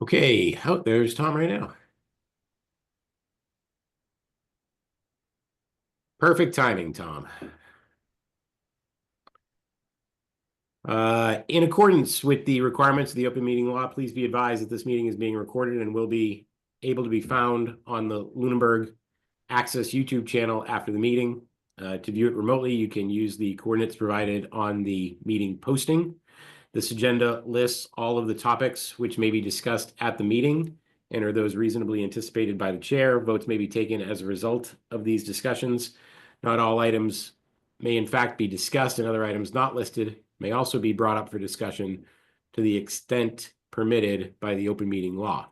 Okay, oh, there's Tom right now. Perfect timing, Tom. In accordance with the requirements of the open meeting law, please be advised that this meeting is being recorded and will be able to be found on the Lunenburg Access YouTube channel after the meeting. To view it remotely, you can use the coordinates provided on the meeting posting. This agenda lists all of the topics which may be discussed at the meeting and are those reasonably anticipated by the chair. Votes may be taken as a result of these discussions. Not all items may in fact be discussed, and other items not listed may also be brought up for discussion to the extent permitted by the open meeting law.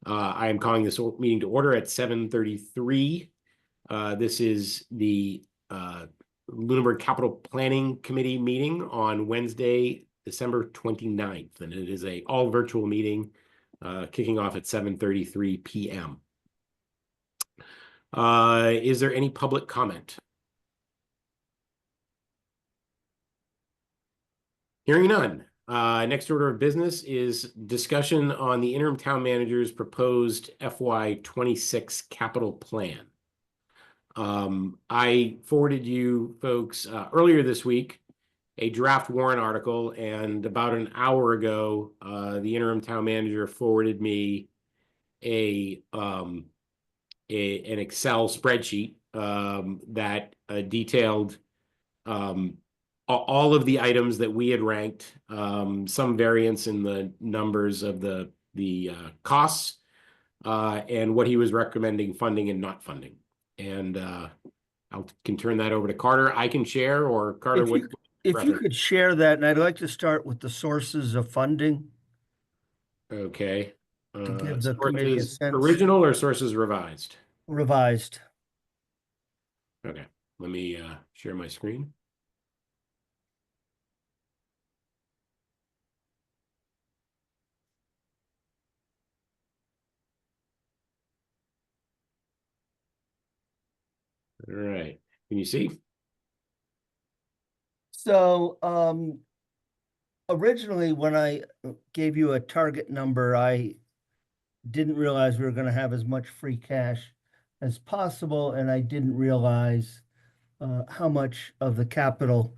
I am calling this meeting to order at 7:33. This is the Lunenburg Capital Planning Committee meeting on Wednesday, December 29th, and it is a all virtual meeting kicking off at 7:33 p.m. Is there any public comment? Hearing none. Next order of business is discussion on the interim town manager's proposed FY26 capital plan. I forwarded you folks earlier this week a draft warrant article, and about an hour ago, the interim town manager forwarded me an Excel spreadsheet that detailed all of the items that we had ranked, some variance in the numbers of the costs, and what he was recommending funding and not funding. And I can turn that over to Carter. I can share, or Carter, If you could share that, and I'd like to start with the sources of funding Okay. to give the committee a Sources sense. original or sources revised? Revised. Okay. Let me share my screen. All right. Can you see? So originally, when I gave you a target number, I didn't realize we were going to have as much free cash as possible, and I didn't realize how much of the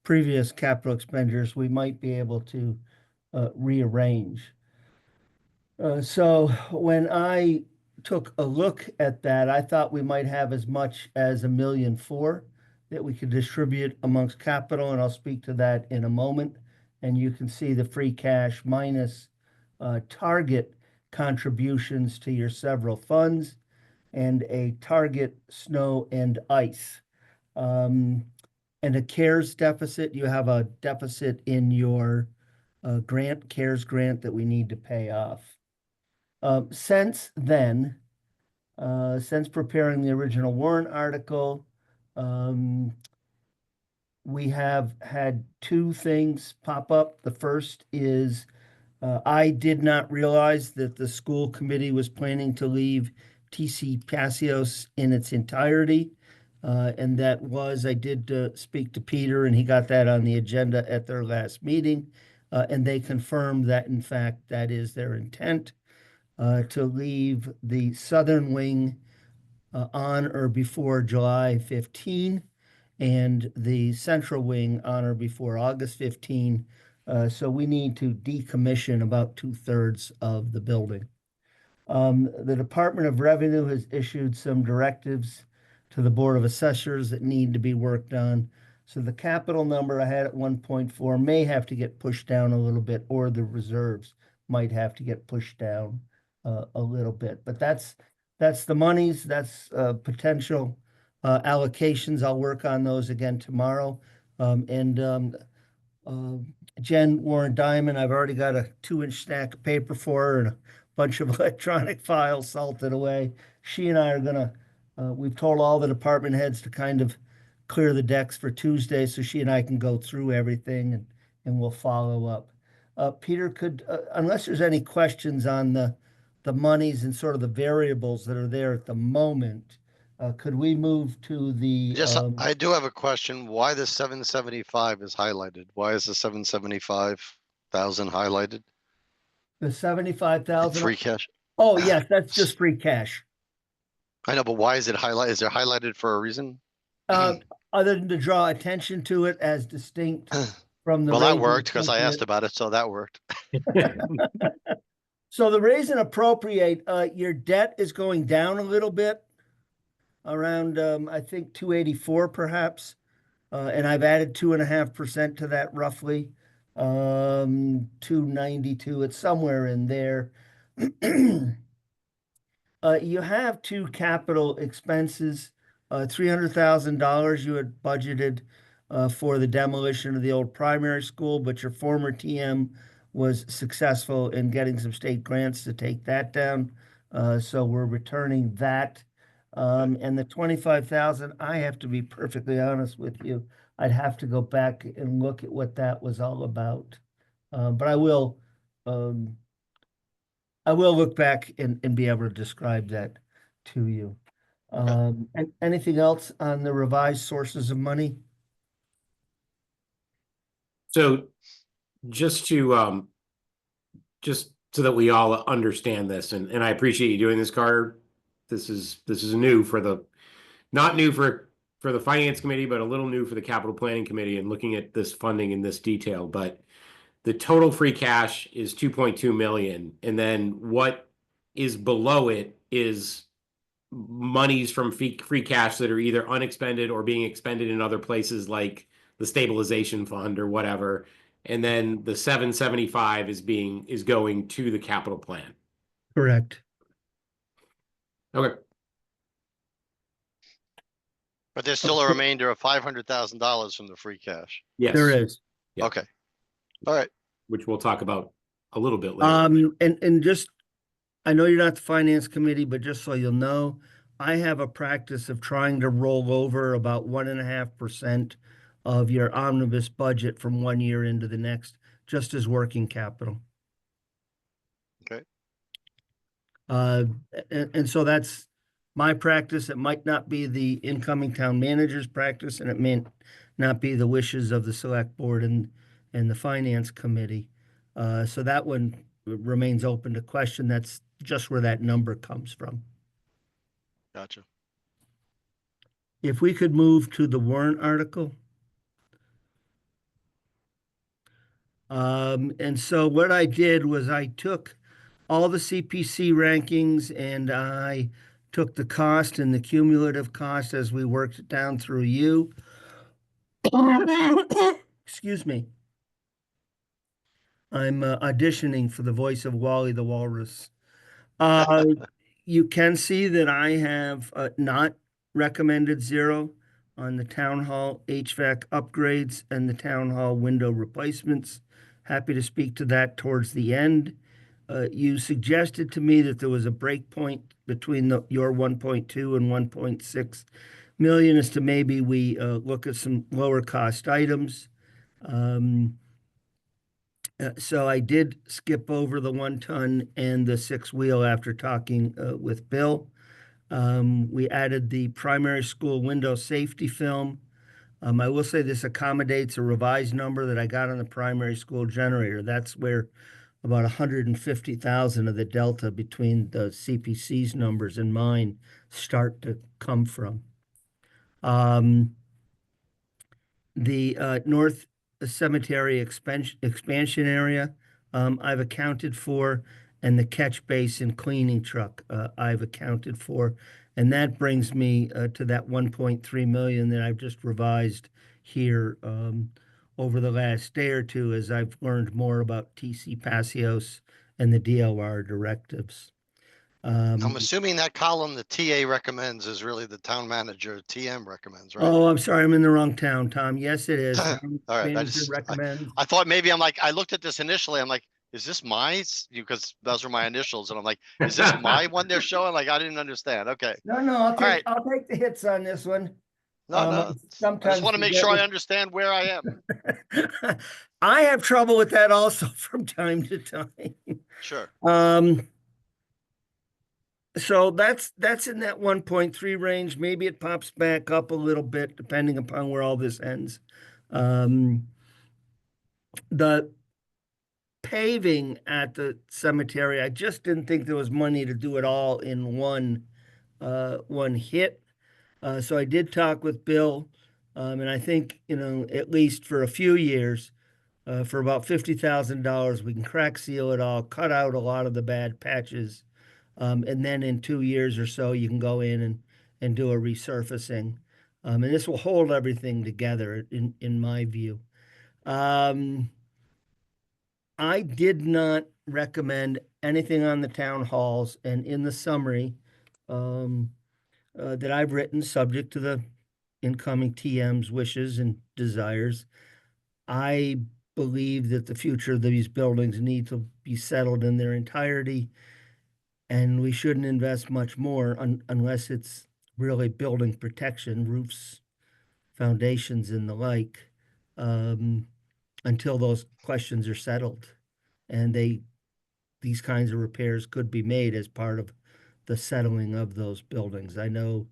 previous capital expenditures we might be able to rearrange. So when I took a look at that, I thought we might have as much as $1.4 million that we could distribute amongst capital, and I'll speak to that in a moment. And you can see the free cash minus target contributions to your several funds and a target snow and ice. And a CARES deficit, you have a deficit in your CARES grant that we need to pay off. Since then, since preparing the original warrant article, we have had two things pop up. The first is I did not realize that the school committee was planning to leave TC Passios in its entirety. And I did speak to Peter, and he got that on the agenda at their last meeting. And they confirmed that, in fact, that is their intent. To leave the southern wing on or before July 15 and the central wing on or before August 15. So we need to decommission about 2/3 of the building. The Department of Revenue has issued some directives to the Board of Assessors that need to be worked on. So the capital number I had at 1.4 may have to get pushed down a little bit, or the reserves might have to get pushed down a little bit. But that's the monies, that's potential allocations. I'll work on those again tomorrow. Jen Warren Diamond, I've already got a 2-inch stack of paper for her and a bunch of electronic files salted away. She and I are gonna, we've told all the department heads to kind of clear the decks for Tuesday so she and I can go through everything and we'll follow up. Peter, unless there's any questions on the monies and sort of the variables that are there at the moment, could we move to the? Yes, I do have a question. Why the 775 is highlighted? Why is the 775,000 highlighted? The 75,000. free cash? Oh, yes, that's just free cash. I know, but why is it highlighted? Is it highlighted for a reason? Other than to draw attention to it as distinct from the Well, that raise and worked because I asked appropriate. about it, so that worked. So the raise and appropriate, your debt is going down a little bit, around, I think 284 perhaps. And I've added 2.5% to that roughly. 292, it's somewhere in there. You have two capital expenses, $300,000 you had budgeted for the demolition of the old primary school, but your former TM was successful in getting some state grants to take that down. So we're returning that. And the 25,000, I have to be perfectly honest with you, I'd have to go back and look at what that was all about. But I will look back and be able to describe that to you. And anything else on the revised sources of money? So just to, just so that we all understand this, and I appreciate you doing this, Carter. This is new for the, not new for the finance committee, but a little new for the capital planning committee and looking at this funding in this detail. But the total free cash is 2.2 million. And then what is below it is monies from free cash that are either unexpended or being expended in other places like the stabilization fund or whatever. And then the 775 is going to the capital plan. Correct. Okay. But there's still a remainder of $500,000 from the free cash. Yes. There is. Yeah. Okay. All right. Which we'll talk about a little bit later. And just, I know you're not the finance committee, but just so you'll know, I have a practice of trying to roll over about 1.5% of your omnibus budget from one year into the next, just as working capital. Okay. And so that's my practice. It might not be the incoming town manager's practice, and it may not be the wishes of the select board and the finance committee. So that one remains open to question. That's just where that number comes from. Gotcha. If we could move to the warrant article. And so what I did was I took all the CPC rankings and I took the cost and the cumulative cost as we worked it down through you. Excuse me. I'm auditioning for the voice of Wally the Walrus. You can see that I have not recommended zero on the town hall HVAC upgrades and the town hall window replacements. Happy to speak to that towards the end. You suggested to me that there was a break point between your 1.2 and 1.6 million as to maybe we look at some lower cost items. So I did skip over the 1-ton and the 6-wheel after talking with Bill. We added the primary school window safety film. I will say this accommodates a revised number that I got on the primary school generator. That's where about 150,000 of the delta between the CPC's numbers and mine start to come from. The North Cemetery expansion area I've accounted for, and the catch basin cleaning truck I've accounted for. And that brings me to that 1.3 million that I've just revised here over the last day or two as I've learned more about TC Passios and the DLR directives. I'm assuming that column the TA recommends is really the town manager TM recommends, right? Oh, I'm sorry, I'm in the wrong town, Tom. Yes, it is. All right. Manager recommends. I thought maybe I looked at this initially. I'm like, is this my, because those are my initials. And I'm like, is this my one they're showing? Like, I didn't understand. Okay. No, I'll take the hits on this one. No. I just want to make sure I understand where I am. I have trouble with that also from time to time. Sure. So that's in that 1.3 range. Maybe it pops back up a little bit depending upon where all this ends. The paving at the cemetery. I just didn't think there was money to do it all in one hit. So I did talk with Bill, and I think, at least for a few years, for about $50,000, we can crack seal it all, cut out a lot of the bad patches. And then in 2 years or so, you can go in and do a resurfacing. And this will hold everything together in my view. I did not recommend anything on the town halls, and in the summary that I've written, subject to the incoming TM's wishes and desires, I believe that the future of these buildings need to be settled in their entirety, and we shouldn't invest much more unless it's really building protection, roofs, foundations, and the like, until those questions are settled. And these kinds of repairs could be made as part of the settling of those buildings. I know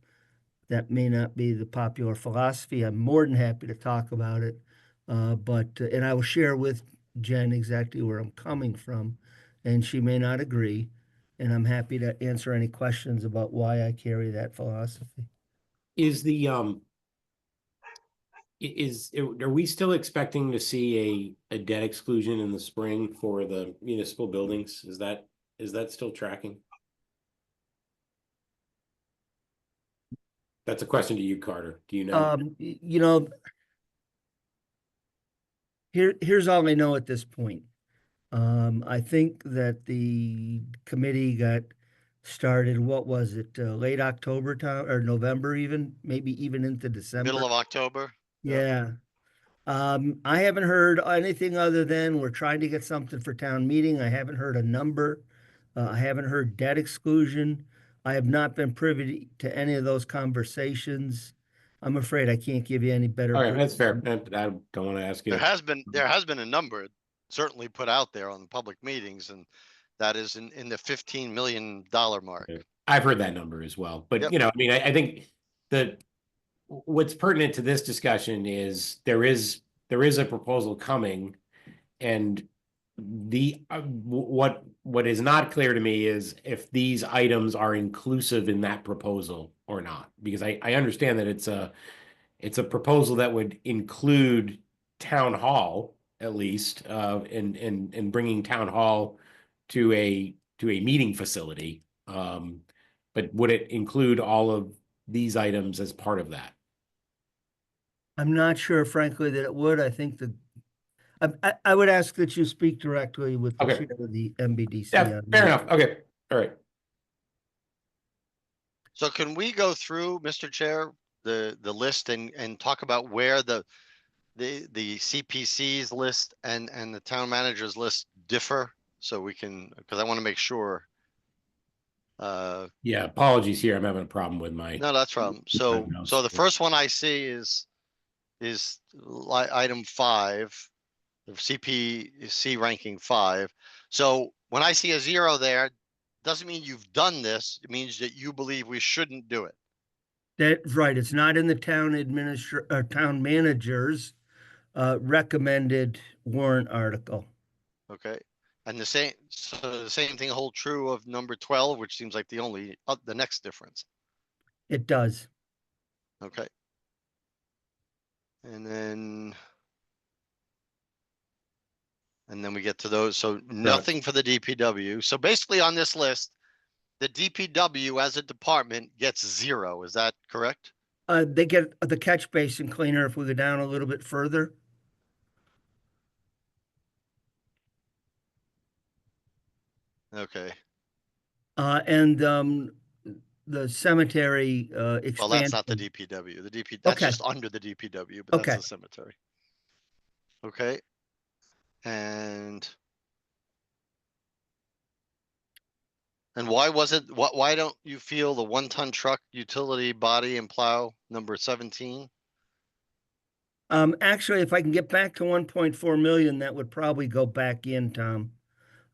that may not be the popular philosophy. I'm more than happy to talk about it. And I will share with Jen exactly where I'm coming from, and she may not agree. And I'm happy to answer any questions about why I carry that philosophy. Is the, are we still expecting to see a debt exclusion in the spring for the municipal buildings? Is that still tracking? That's a question to you, Carter. Do you know? Here's all I know at this point. I think that the committee got started, what was it, late October time or November even, maybe even into December. Middle of October. Yeah. I haven't heard anything other than we're trying to get something for town meeting. I haven't heard a number. I haven't heard debt exclusion. I have not been privy to any of those conversations. I'm afraid I can't give you any better. All right, that's fair. I don't want to ask you. There has been a number certainly put out there on public meetings, and that is in the $15 million mark. I've heard that number as well, but Yep. I think what's pertinent to this discussion is there is a proposal coming, and what is not clear to me is if these items are inclusive in that proposal or not, because I understand that it's a proposal that would include town hall at least, and bringing town hall to a meeting facility. But would it include all of these items as part of that? I'm not sure, frankly, that it would. I think I would ask that you speak directly with the chair of the MBDC. Yeah, fair enough. Okay, all right. So can we go through, Mr. Chair, the list and talk about where the CPC's list and the town manager's list differ? So we can, because I want to make sure. Yeah, apologies here. I'm having a problem with my. No, that's problem. So the first one I see is item 5, the CPC ranking 5. So when I see a 0 there, doesn't mean you've done this. It means that you believe we shouldn't do it. That's right. It's not in the town town manager's recommended warrant article. Okay. And the same thing hold true of number 12, which seems like the next difference. It does. Okay. And then we get to those. So nothing for the DPW. So basically on this list, the DPW as a department gets 0. Is that correct? They get the catch basin cleaner if we go down a little bit further. Okay. And the cemetery expansion. Well, that's not the DPW. That's just under the DPW, but that's the cemetery. Okay. And why don't you feel the 1-ton truck utility body and plow number 17? Actually, if I can get back to 1.4 million, that would probably go back in, Tom.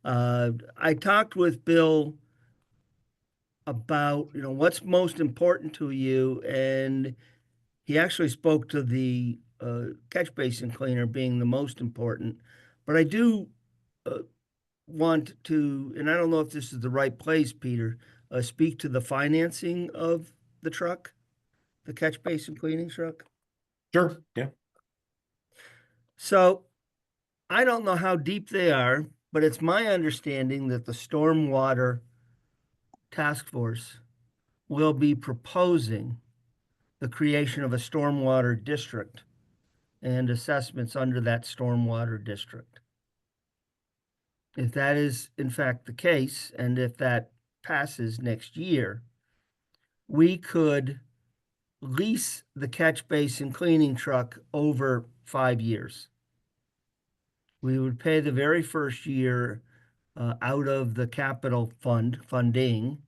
I talked with Bill about, what's most important to you, and he actually spoke to the catch basin cleaner being the most important. But I do want to, and I don't know if this is the right place, Peter, speak to the financing of the truck, the catch basin cleaning truck. Sure, yeah. So I don't know how deep they are, but it's my understanding that the Stormwater Task Force will be proposing the creation of a stormwater district and assessments under that stormwater district. If that is in fact the case, and if that passes next year, we could lease the catch basin cleaning truck over 5 years. We would pay the very first year out of the capital funding.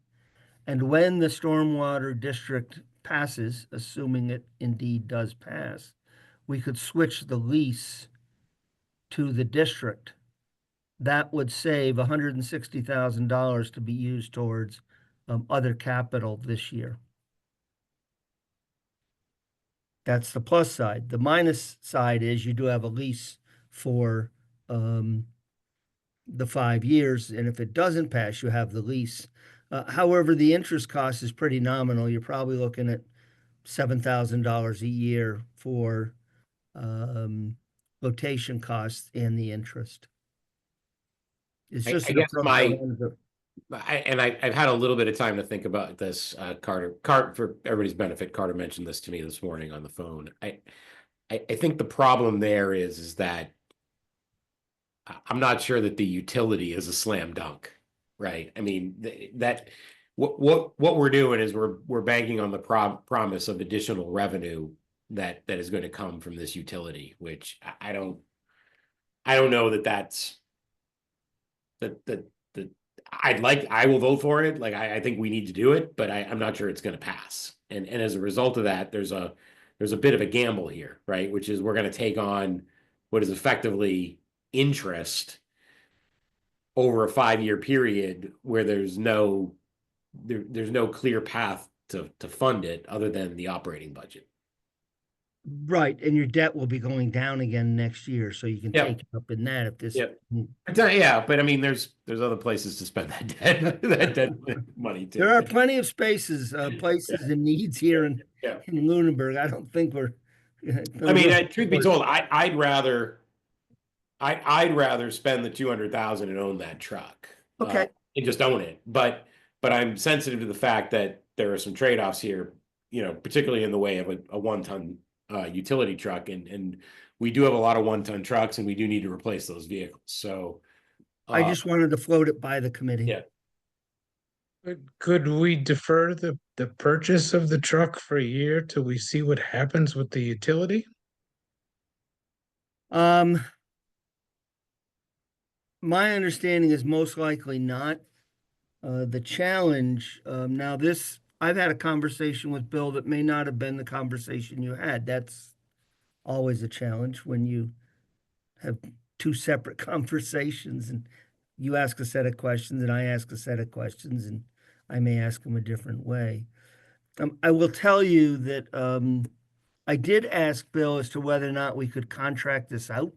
And when the stormwater district passes, assuming it indeed does pass, we could switch the lease to the district. That would save $160,000 to be used towards other capital this year. That's the plus side. The minus side is you do have a lease for the 5 years, and if it doesn't pass, you have the lease. However, the interest cost is pretty nominal. You're probably looking at $7,000 a year for location costs and the interest. It's I just an guess approach I wanted to- I've had a little bit of time to think about this, Carter, for everybody's benefit, Carter mentioned this to me this morning on the phone. I think the problem there is that I'm not sure that the utility is a slam dunk, right? I mean, what we're doing is we're banking on the promise of additional revenue that is going to come from this utility, which I don't know that that's that I will vote for it. Like I think we need to do it, but I'm not sure it's going to pass. And as a result of that, there's a bit of a gamble here, right? Which is we're going to take on what is effectively interest over a 5-year period where there's no clear path to fund it other than the operating budget. Right, and your debt will be going down again next year, so you can Yep. take it up in that if this. Yep. Yeah, but I mean, there's other places to spend that debt that debt money too. There are plenty of spaces, places and needs here in Yeah. Lunenburg. I don't think we're. I mean, truth be told, I'd rather spend the 200,000 and own that truck. Okay. And just own it. But I'm sensitive to the fact that there are some trade-offs here, particularly in the way of a 1-ton utility truck, and we do have a lot of 1-ton trucks, and we do need to replace those vehicles. So I just wanted to float it by the committee. Yeah. Could we defer the purchase of the truck for a year till we see what happens with the utility? My understanding is most likely not. The challenge, now this, I've had a conversation with Bill that may not have been the conversation you had. That's always a challenge when you have two separate conversations and you ask a set of questions and I ask a set of questions and I may ask them a different way. I will tell you that I did ask Bill as to whether or not we could contract this out.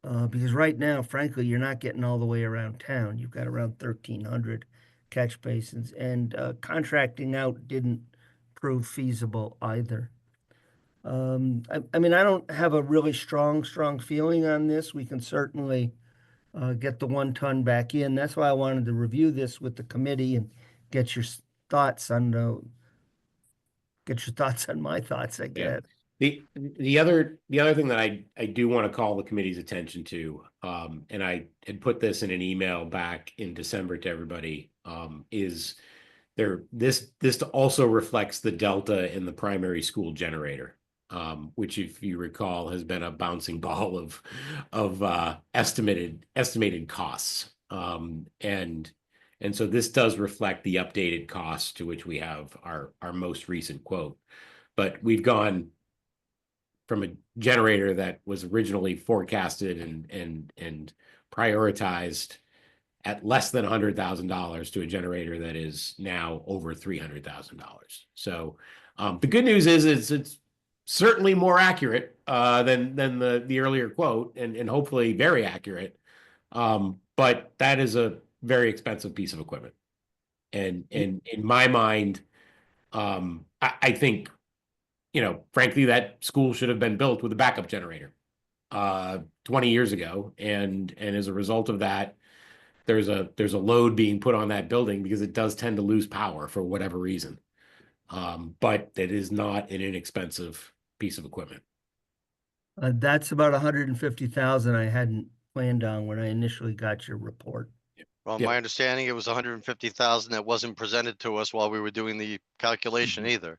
Because right now, frankly, you're not getting all the way around town. You've got around 1,300 catch basins, and contracting out didn't prove feasible either. I mean, I don't have a really strong feeling on this. We can certainly get the 1-ton back in. That's why I wanted to review this with the committee and get your thoughts on my thoughts, I guess. The other thing that I do want to call the committee's attention to, and I had put this in an email back in December to everybody, is this also reflects the delta in the primary school generator, which, if you recall, has been a bouncing ball of estimated costs, and so this does reflect the updated costs to which we have our most recent quote, but we've gone from a generator that was originally forecasted and prioritized at less than $100,000 to a generator that is now over $300,000. So the good news is it's certainly more accurate than the earlier quote, and hopefully very accurate. But that is a very expensive piece of equipment. And in my mind, I think, frankly, that school should have been built with a backup generator 20 years ago. And as a result of that, there's a load being put on that building because it does tend to lose power for whatever reason. But it is not an inexpensive piece of equipment. That's about 150,000 I hadn't planned on when I initially got your report. Well, Yep. my understanding, it was 150,000 that wasn't presented to us while we were doing the calculation either.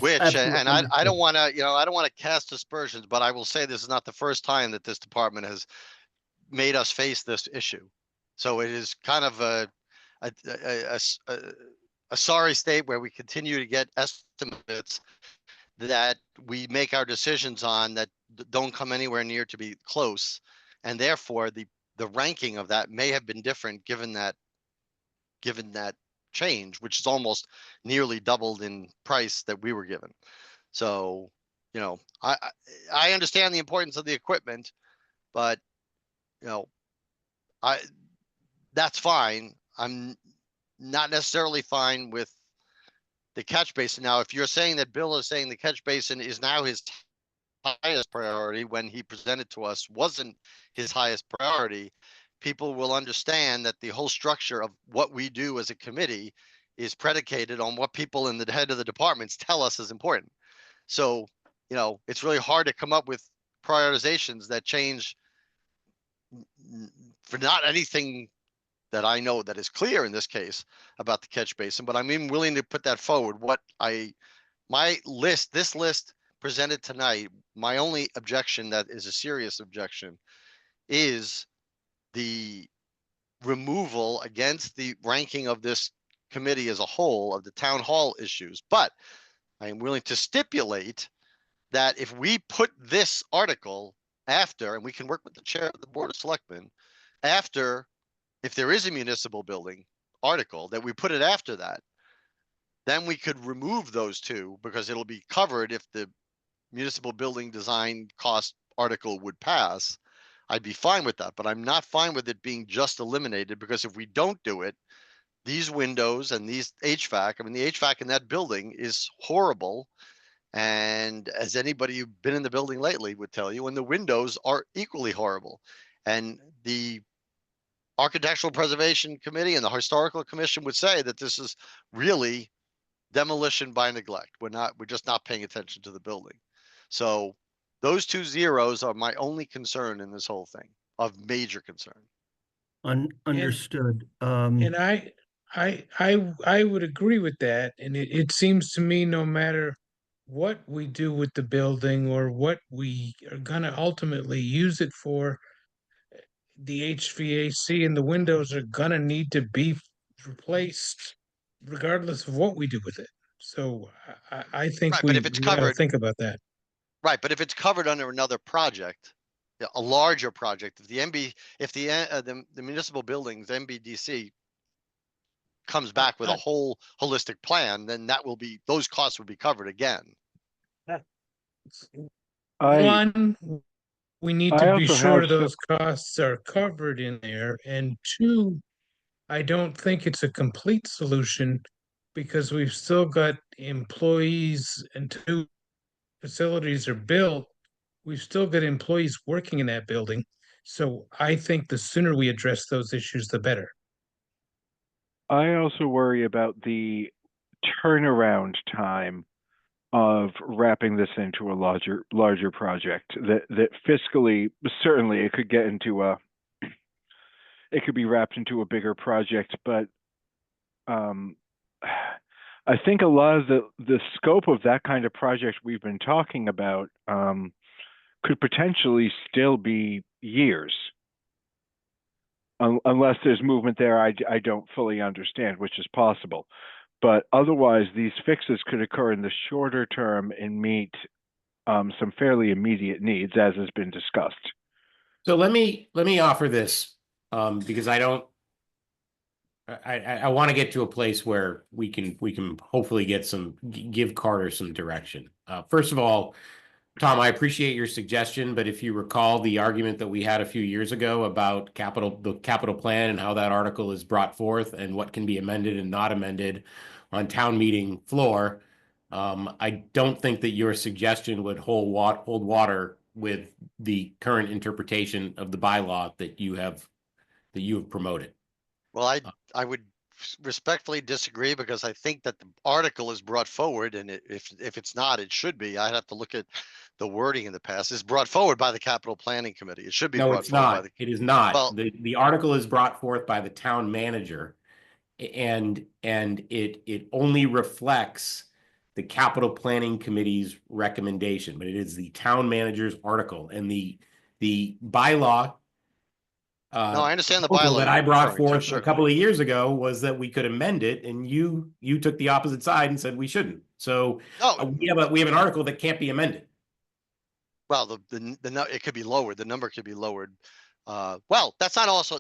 Which, and I don't want to, I don't want to cast aspersions, but I will say this is not the first time that this department has made us face this issue. So it is kind of a sorry state where we continue to get estimates that we make our decisions on that don't come anywhere near to be close. And therefore the ranking of that may have been different given that change, which is almost nearly doubled in price that we were given. So, I understand the importance of the equipment, but that's fine. I'm not necessarily fine with the catch basin. Now, if you're saying that Bill is saying the catch basin is now his highest priority when he presented to us wasn't his highest priority, people will understand that the whole structure of what we do as a committee is predicated on what people in the head of the departments tell us is important. So, it's really hard to come up with prioritizations that change for not anything that I know that is clear in this case about the catch basin, but I'm even willing to put that forward. This list presented tonight, my only objection that is a serious objection is the removal against the ranking of this committee as a whole of the town hall issues. But I am willing to stipulate that if we put this article after, and we can work with the chair of the Board of Selectmen, after, if there is a municipal building article, that we put it after that, then we could remove those two because it'll be covered if the municipal building design cost article would pass. I'd be fine with that, but I'm not fine with it being just eliminated, because if we don't do it, these windows and these HVAC, I mean, the HVAC in that building is horrible. And as anybody who's been in the building lately would tell you, and the windows are equally horrible. And the Architectural Preservation Committee and the Historical Commission would say that this is really demolition by neglect. We're just not paying attention to the building. So those two zeros are my only concern in this whole thing, of major concern. Understood. And I would agree with that. And it seems to me no matter what we do with the building or what we are gonna ultimately use it for, the HVAC and the windows are gonna need to be replaced regardless of what we do with it. So I think Right, but if it's we gotta covered, think about that. right, but if it's covered under another project, a larger project, if the municipal buildings, MBDC, comes back with a whole holistic plan, then those costs would be covered again. One, we need I to be also sure have those costs are covered in there. And two, I don't think it's a complete solution because we've still got employees until facilities are built. We've still got employees working in that building. So I think the sooner we address those issues, the better. I also worry about the turnaround time of wrapping this into a larger project. That fiscally, certainly it could be wrapped into a bigger project, but I think a lot of the scope of that kind of project we've been talking about could potentially still be years. Unless there's movement there, I don't fully understand, which is possible. But otherwise, these fixes could occur in the shorter term and meet some fairly immediate needs, as has been discussed. So let me offer this because I want to get to a place where we can hopefully give Carter some direction. First of all, Tom, I appreciate your suggestion, but if you recall the argument that we had a few years ago about the capital plan and how that article is brought forth and what can be amended and not amended on town meeting floor, I don't think that your suggestion would hold water with the current interpretation of the bylaw that you have promoted. Well, I would respectfully disagree because I think that the article is brought forward, and if it's not, it should be. I'd have to look at the wording in the past. It's brought forward by the capital planning committee. It should be No, brought it's forward by not. the. It is not. Well- The article is brought forth by the town manager, and it only reflects the capital planning committee's recommendation, but it is the town manager's article, and the bylaw No, I understand the proposal bylaw. that I you're brought referring to, forth a certainly. couple of years ago was that we could amend it, and you took the opposite side and said we shouldn't. So No, we have an article that can't be amended. well, it could be lowered. The number could be lowered. Well, that's also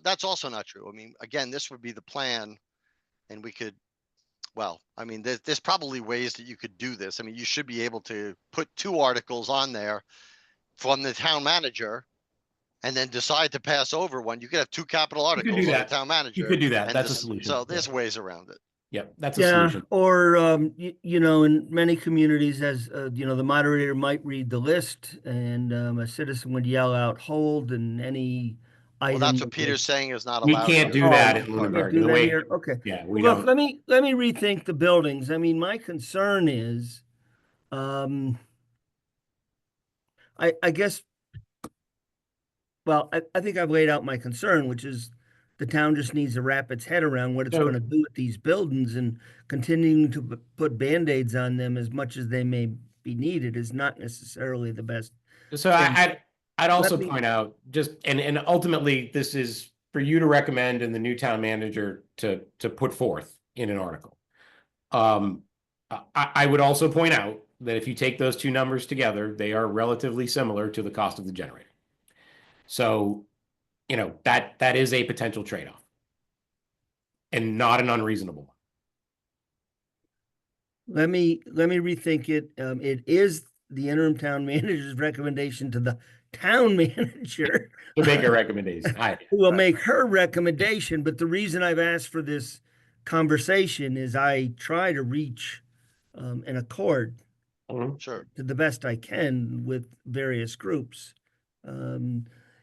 not true. I mean, again, this would be the plan, and we could. Well, I mean, there's probably ways that you could do this. I mean, you should be able to put 2 articles on there from the town manager, and then decide to pass over one. You could have 2 capital could articles do on the that. town manager. You could do that. and That's a this- solution. So there's ways around it. Yep, that's a Yeah, solution. or, you know, in many communities, as, you know, the moderator might read the list and a citizen would yell out, hold, and any Well, item. that's that what Peter's saying is not We allowed. can't here. do that Oh, in can't Lunenburg. do The that way- here? Okay. Yeah, we Look, don't. let me rethink the buildings. I mean, my concern is, I guess, well, I think I've laid out my concern, which is the town just needs to wrap its head around what it's So- gonna do with these buildings, and continuing to put Band-Aids on them as much as they may be needed is not necessarily the best. So I'd also point out just, and ultimately this is for you to recommend and the new town manager to put forth in an article. I would also point out that if you take those 2 numbers together, they are relatively similar to the cost of the generator. So, you know, that is a potential trade-off. And not an unreasonable one. Let me rethink it. It is the interim town manager's recommendation to the town manager. To make a recommendation. Who will make her recommendation, but the reason I've asked for this conversation is I try to reach an accord Sure. to the best I can with various groups.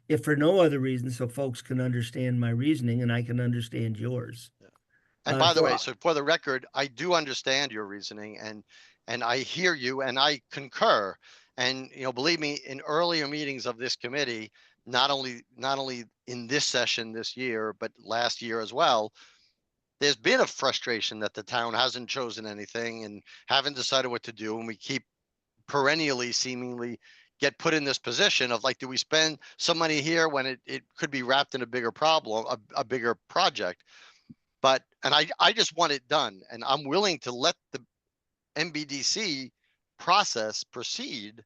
If for no other reason, so folks can understand my reasoning and I can understand yours. And Uh, by the so way, I- so for the record, I do understand your reasoning, and I hear you and I concur. And, you know, believe me, in earlier meetings of this committee, not only in this session this year, but last year as well, there's been a frustration that the town hasn't chosen anything and haven't decided what to do. And we keep perennially seemingly get put in this position of like, do we spend some money here when it could be wrapped in a bigger problem, a bigger project? But, and I just want it done, and I'm willing to let the MBDC process proceed.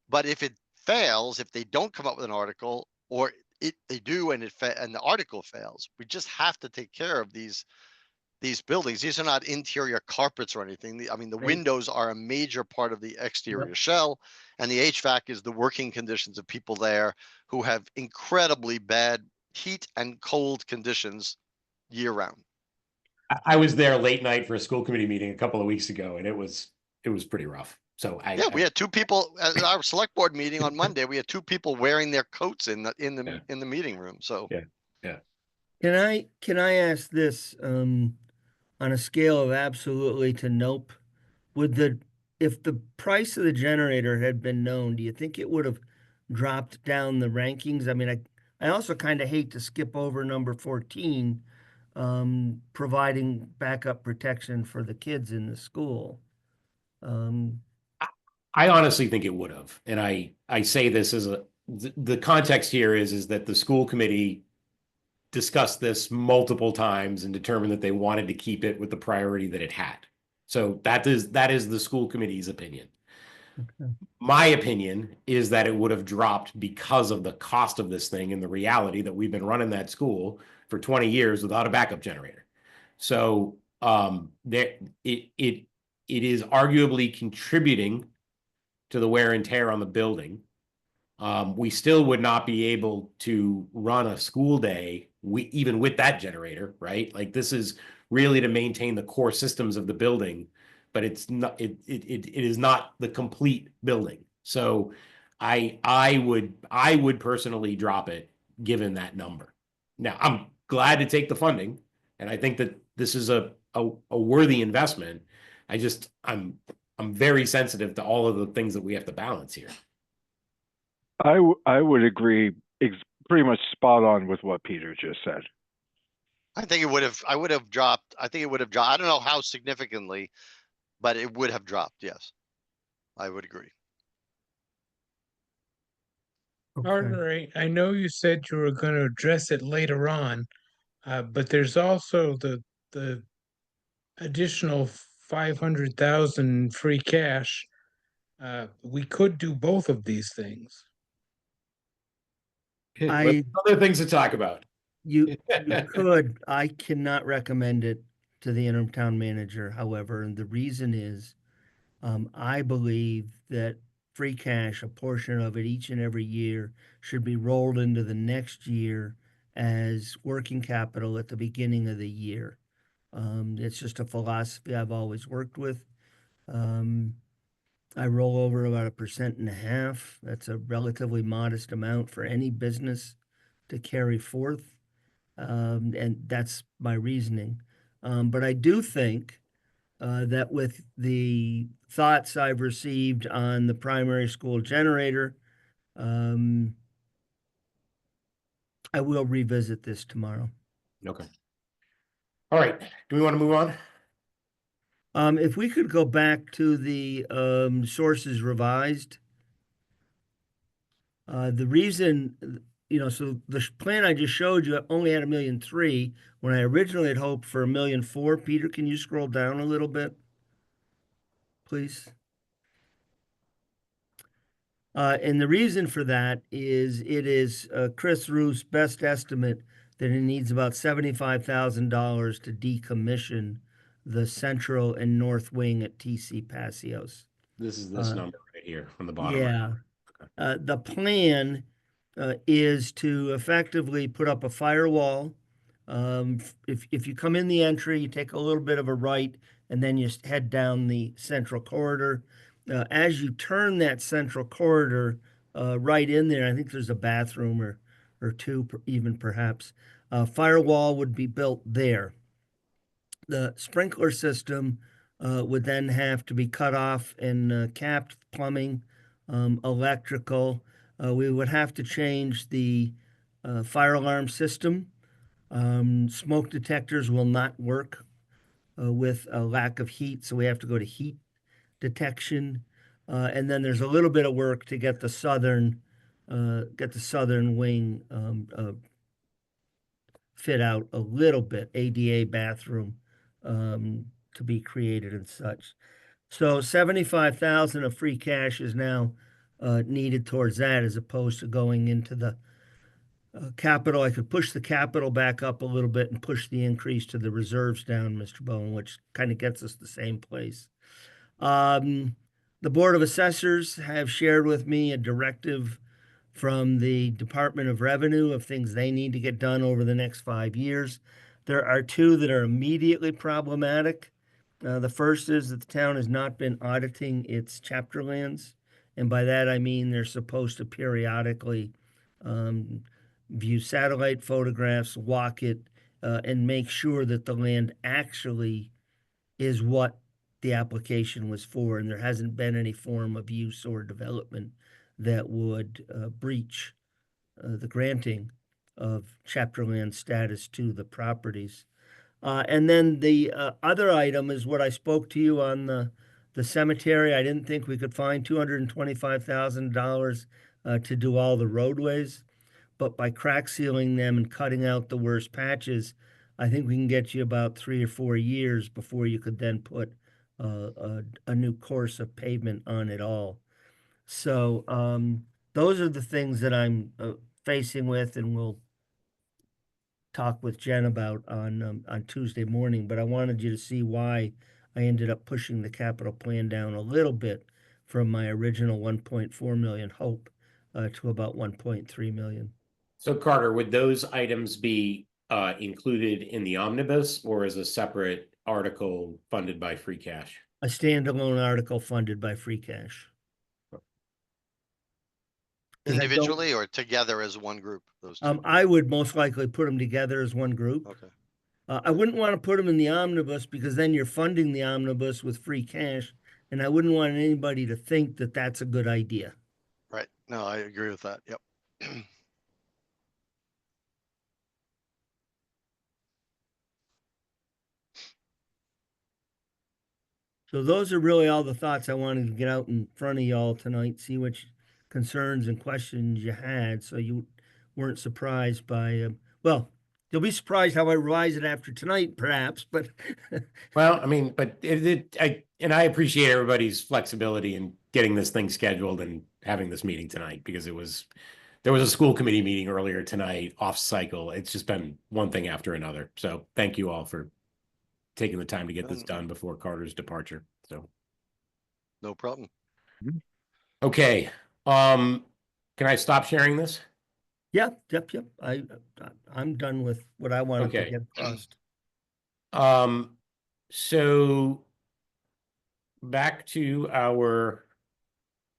But if it fails, if they don't come up with an article, or they do and and the article fails, we just have to take care of these buildings. These are not interior carpets or anything. I mean, the Right. windows are a major part of the exterior shell, and the HVAC is the working conditions of people there who have incredibly bad heat and cold conditions year round. I was there late night for a school committee meeting a couple of weeks ago, and it was pretty rough. So Yeah, we had 2 people at our select board meeting on Monday. We had 2 people wearing their coats in the meeting room. So Yeah. Can I ask this, on a scale of absolutely to nope? If the price of the generator had been known, do you think it would have dropped down the rankings? I mean, I also kind of hate to skip over number 14, providing backup protection for the kids in the school. I honestly think it would have. And I say this as the context here is that the school committee discussed this multiple times and determined that they wanted to keep it with the priority that it had. So that is the school committee's opinion. Okay. My opinion is that it would have dropped because of the cost of this thing and the reality that we've been running that school for 20 years without a backup generator. So it is arguably contributing to the wear and tear on the building. We still would not be able to run a school day, even with that generator, right? Like, this is really to maintain the core systems of the building, but it's not, it is not the complete building. So I would personally drop it, given that number. Now, I'm glad to take the funding, and I think that this is a worthy investment. I'm very sensitive to all of the things that we have to balance here. I would agree pretty much spot on with what Peter just said. I think it would have, I would have dropped, I think it would have dropped. I don't know how significantly, but it would have dropped. Yes. I would agree. Okay. Carter, I know you said you were gonna address it later on, but there's also the additional 500,000 free cash. We could do both of these things. Other things to talk about. You could, I cannot recommend it to the interim town manager, however, and the reason is, I believe that free cash, a portion of it each and every year, should be rolled into the next year as working capital at the beginning of the year. It's just a philosophy I've always worked with. I roll over about 1.5%. That's a relatively modest amount for any business to carry forth. And that's my reasoning. But I do think that with the thoughts I've received on the primary school generator, I will revisit this tomorrow. Okay. All right. Do we want to move on? If we could go back to the sources revised. The reason, so the plan I just showed you only had 1.3 million when I originally had hoped for 1.4 million. Peter, can you scroll down a little bit, please? And the reason for that is it is Chris Roof's best estimate that it needs about $75,000 to decommission the central and north wing at TC Passios. This is this number right here on the bottom. Yeah. Okay. The plan is to effectively put up a firewall. If you come in the entry, you take a little bit of a right, and then you head down the central corridor. As you turn that central corridor right in there, I think there's a bathroom or two, even perhaps. Firewall would be built there. The sprinkler system would then have to be cut off and capped, plumbing, electrical. We would have to change the fire alarm system. Smoke detectors will not work with a lack of heat, so we have to go to heat detection. And then there's a little bit of work to get the southern wing fit out a little bit, ADA bathroom to be created and such. So 75,000 of free cash is now needed towards that, as opposed to going into the capital. I could push the capital back up a little bit and push the increase to the reserves down, Mr. Bowen, which kind of gets us the same place. The Board of Assessors have shared with me a directive from the Department of Revenue of things they need to get done over the next 5 years. There are two that are immediately problematic. The first is that the town has not been auditing its chapter lands. And by that, I mean they're supposed to periodically view satellite photographs, walk it, and make sure that the land actually is what the application was for. And there hasn't been any form of use or development that would breach the granting of chapter land status to the properties. And then the other item is what I spoke to you on the cemetery. I didn't think we could find $225,000 to do all the roadways, but by crack sealing them and cutting out the worst patches, I think we can get you about 3 or 4 years before you could then put a new course of pavement on it all. So those are the things that I'm facing with, and we'll talk with Jen about on Tuesday morning. But I wanted you to see why I ended up pushing the capital plan down a little bit from my original 1.4 million hope to about 1.3 million. So Carter, would those items be included in the omnibus or as a separate article funded by free cash? A standalone article funded by free cash. And I don't- Individually or together as one group, those two? I would most likely put them together as one group. Okay, I wouldn't want to put them in the omnibus because then you're funding the omnibus with free cash. And I wouldn't want anybody to think that that's a good idea. right. No, I agree with that. Yep. So those are really all the thoughts I wanted to get out in front of y'all tonight, see which concerns and questions you had, so you weren't surprised by, well, you'll be surprised how I revise it after tonight, perhaps, but Well, I mean, but I appreciate everybody's flexibility in getting this thing scheduled and having this meeting tonight because there was a school committee meeting earlier tonight off cycle. It's just been one thing after another. So thank you all for taking the time to get this done before Carter's departure. So, No problem. okay. Can I stop sharing this? yep. I'm done with what I wanted to Okay. get across. So back to our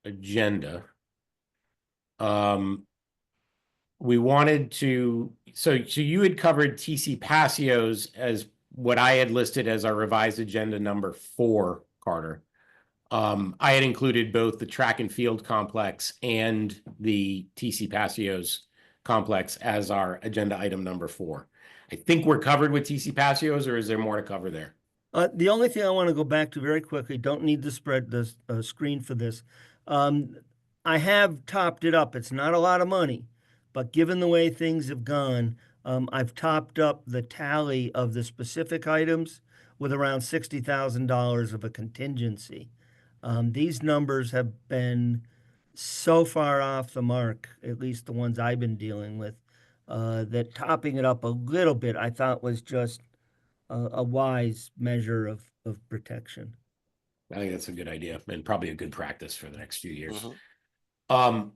agenda. We wanted to, so you had covered TC Passios as what I had listed as our revised agenda number 4, Carter. I had included both the track and field complex and the TC Passios complex as our agenda item number 4. I think we're covered with TC Passios, or is there more to cover there? The only thing I want to go back to very quickly, don't need to spread the screen for this. I have topped it up. It's not a lot of money, but given the way things have gone, I've topped up the tally of the specific items with around $60,000 of a contingency. These numbers have been so far off the mark, at least the ones I've been dealing with, that topping it up a little bit, I thought was just a wise measure of protection. I think that's a good idea and probably a good practice for the next few years. Mhm.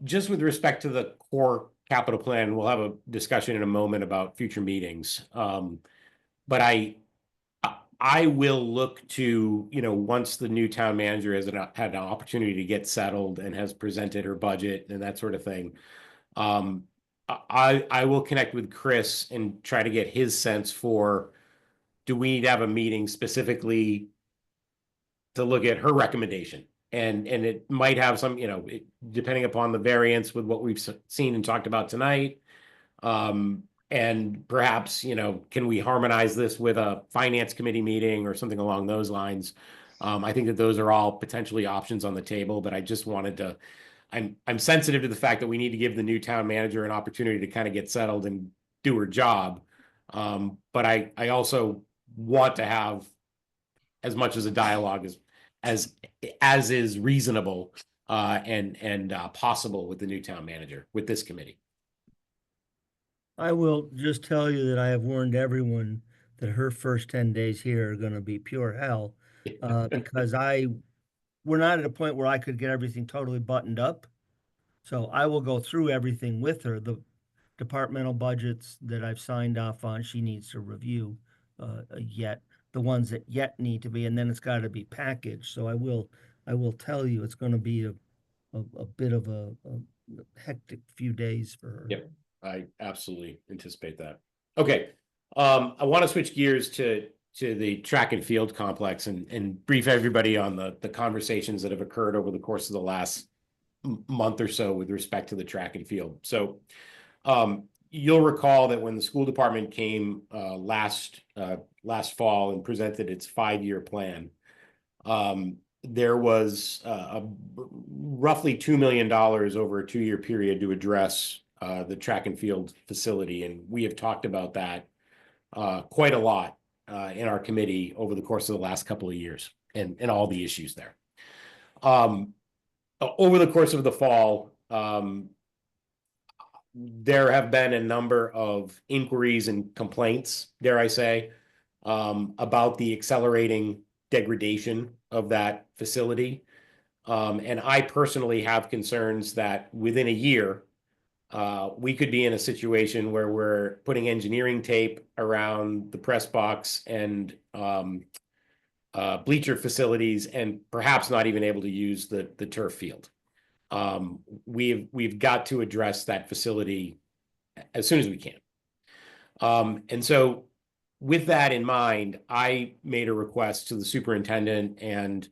Just with respect to the core capital plan, we'll have a discussion in a moment about future meetings. But I will look to, once the new town manager has had an opportunity to get settled and has presented her budget and that sort of thing. I will connect with Chris and try to get his sense for, do we need to have a meeting specifically to look at her recommendation? And it might have some, depending upon the variance with what we've seen and talked about tonight. And perhaps, can we harmonize this with a finance committee meeting or something along those lines? I think that those are all potentially options on the table, but I just wanted to, I'm sensitive to the fact that we need to give the new town manager an opportunity to kind of get settled and do her job. But I also want to have as much as a dialogue as is reasonable and possible with the new town manager, with this committee. I will just tell you that I have warned everyone that her first 10 days here are going to be pure hell because we're not at a point where I could get everything totally buttoned up. So I will go through everything with her. The departmental budgets that I've signed off on, she needs to review yet. The ones that yet need to be, and then it's got to be packaged. So I will tell you it's going to be a bit of a hectic few days for her. Yep, I absolutely anticipate that. Okay, I want to switch gears to the track and field complex and brief everybody on the conversations that have occurred over the course of the last month or so with respect to the track and field. So you'll recall that when the school department came last fall and presented its 5-year plan, there was roughly $2 million over a 2-year period to address the track and field facility. And we have talked about that quite a lot in our committee over the course of the last couple of years and all the issues there. Over the course of the fall, there have been a number of inquiries and complaints, dare I say, about the accelerating degradation of that facility. And I personally have concerns that within a year, we could be in a situation where we're putting engineering tape around the press box and bleacher facilities, and perhaps not even able to use the turf field. We've got to address that facility as soon as we can. And so with that in mind, I made a request to the superintendent and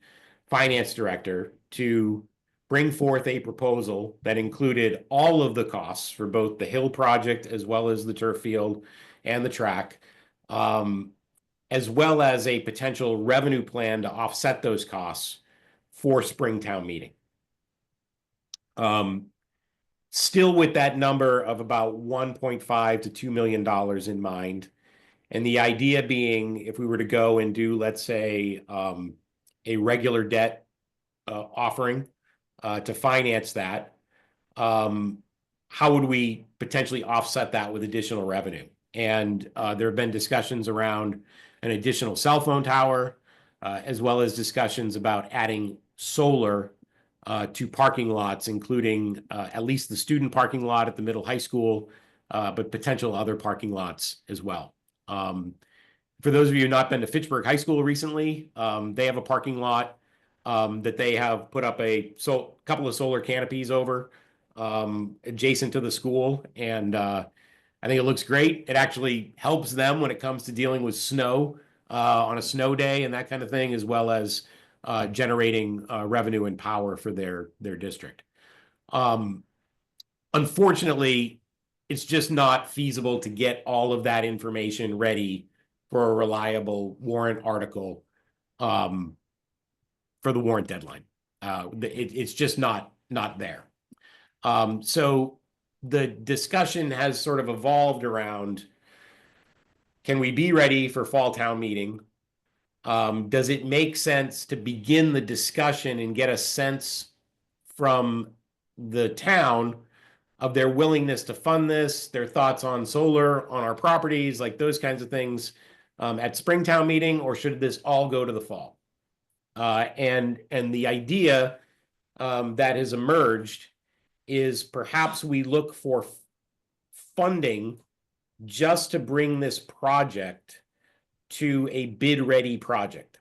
finance director to bring forth a proposal that included all of the costs for both the Hill project as well as the turf field and the track, as well as a potential revenue plan to offset those costs for Springtown meeting. Still with that number of about $1.5 to $2 million in mind. And the idea being, if we were to go and do, let's say, a regular debt offering to finance that, how would we potentially offset that with additional revenue? And there have been discussions around an additional cell phone tower, as well as discussions about adding solar to parking lots, including at least the student parking lot at the middle high school, but potential other parking lots as well. For those of you who have not been to Fitchburg High School recently, they have a parking lot that they have put up a couple of solar canopies over adjacent to the school. And I think it looks great. It actually helps them when it comes to dealing with snow on a snow day and that kind of thing, as well as generating revenue and power for their district. Unfortunately, it's just not feasible to get all of that information ready for a reliable warrant article for the warrant deadline. It's just not there. So the discussion has sort of evolved around, can we be ready for fall town meeting? Does it make sense to begin the discussion and get a sense from the town of their willingness to fund this, their thoughts on solar on our properties, like those kinds of things at Springtown meeting, or should this all go to the fall? And the idea that has emerged is perhaps we look for funding just to bring this project to a bid-ready project.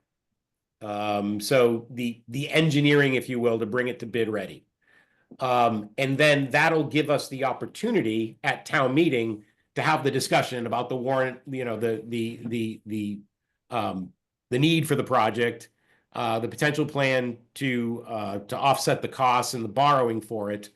So the engineering, if you will, to bring it to bid-ready. And then that'll give us the opportunity at town meeting to have the discussion about the warrant, you know, the need for the project, the potential plan to offset the costs and the borrowing for it,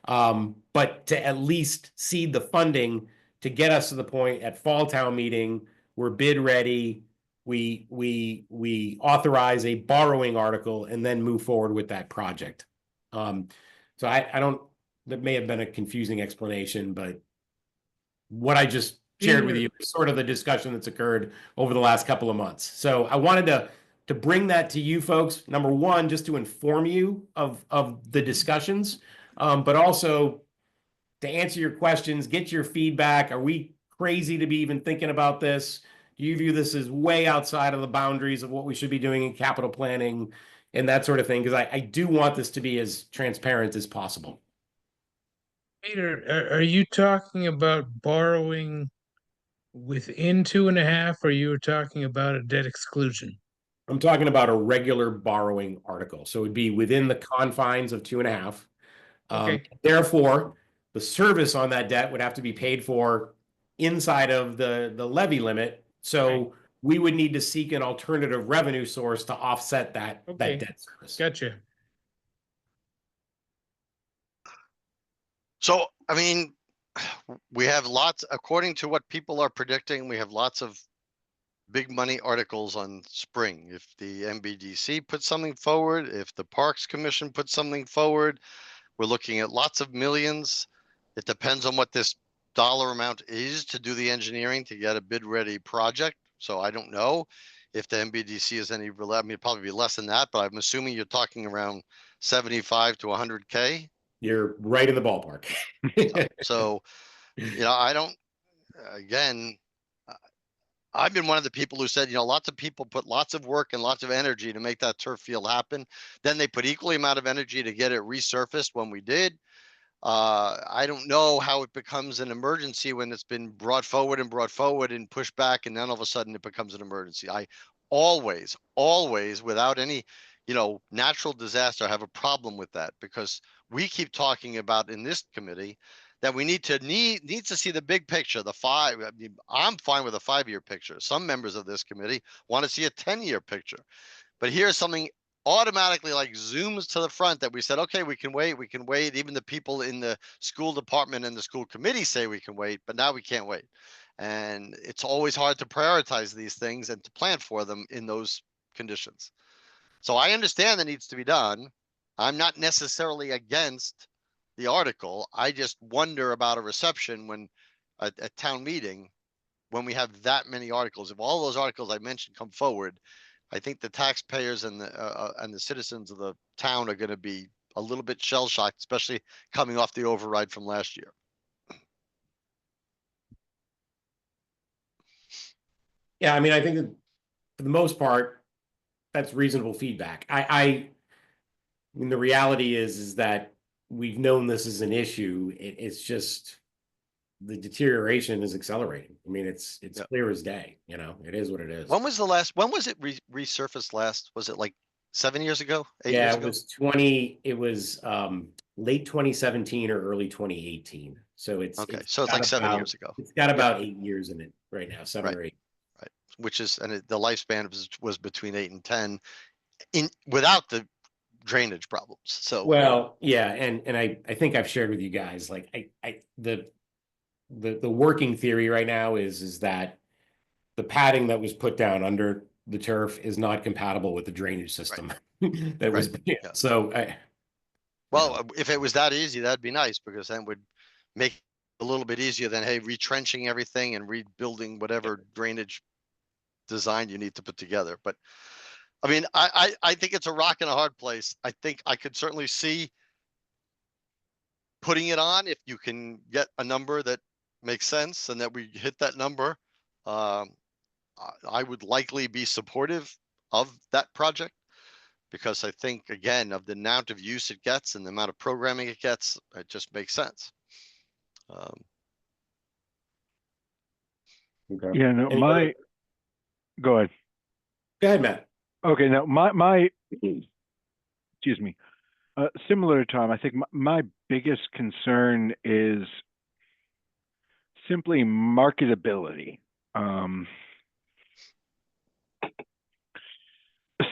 but to at least seed the funding to get us to the point at fall town meeting, we're bid ready, we authorize a borrowing article and then move forward with that project. So I don't, that may have been a confusing explanation, but what I just shared with you is sort of the discussion that's occurred over the last couple of months. So I wanted to bring that to you folks. Number one, just to inform you of the discussions, but also to answer your questions, get your feedback. Are we crazy to be even thinking about this? Do you view this as way outside of the boundaries of what we should be doing in capital planning and that sort of thing? Because I do want this to be as transparent as possible. Peter, are you talking about borrowing within 2.5, or you were talking about a debt exclusion? I'm talking about a regular borrowing article. So it would be within the confines of 2.5. Okay. Therefore, the service on that debt would have to be paid for inside of the levy limit. So Right. we would need to seek an alternative revenue source to offset that Okay. debt service. Gotcha. So, I mean, we have lots, according to what people are predicting, we have lots of big money articles on spring. If the MBDC puts something forward, if the Parks Commission puts something forward, we're looking at lots of millions. It depends on what this dollar amount is to do the engineering to get a bid ready project. So I don't know if the MBDC is any, I mean, it'd probably be less than that, but I'm assuming you're talking around 75 to 100K. You're right in the ballpark. So, you know, I don't, again, I've been one of the people who said, lots of people put lots of work and lots of energy to make that turf field happen. Then they put equally amount of energy to get it resurfaced when we did. I don't know how it becomes an emergency when it's been brought forward and pushed back, and then all of a sudden it becomes an emergency. I always, without any, natural disaster, have a problem with that, because we keep talking about in this committee that we need to see the big picture, the five. I mean, I'm fine with a 5-year picture. Some members of this committee want to see a 10-year picture. But here's something automatically like zooms to the front that we said, okay, we can wait. Even the people in the school department and the school committee say we can wait, but now we can't wait. And it's always hard to prioritize these things and to plan for them in those conditions. So I understand that needs to be done. I'm not necessarily against the article. I just wonder about a reception when at town meeting, when we have that many articles. If all those articles I mentioned come forward, I think the taxpayers and the citizens of the town are going to be a little bit shell shocked, especially coming off the override from last year. Yeah, I mean, I think that for the most part, that's reasonable feedback. I mean, the reality is that we've known this is an issue. It's just the deterioration is accelerating. I mean, it's Yep. clear as day. It is what it is. When was it resurfaced last? Was it like 7 years ago? 8 Yeah, years it ago? was late 2017 or early 2018. So it's Okay, it's so it's got like 7 about- years ago, It's got about 8 years in it right now, 7 Right. or 8. which is, and the lifespan was between 8 and 10 without the drainage problems. So Well, yeah, and I think I've shared with you guys, like the working theory right now is that the padding that was put down under the turf is not compatible with the drainage system that was. Right, Yeah. yeah. So well, if it was that easy, that'd be nice, because then would make it a little bit easier than, hey, retrenching everything and rebuilding whatever drainage design you need to put together. But I mean, I think it's a rock and a hard place. I think I could certainly see putting it on if you can get a number that makes sense and that we hit that number. I would likely be supportive of that project, because I think, again, of the amount of use it gets and the amount of programming it gets, it just makes sense. okay. Yeah, no, Anybody- go ahead. Go ahead, Matt. Okay, now my excuse me. Similar to Tom, I think my biggest concern is simply marketability.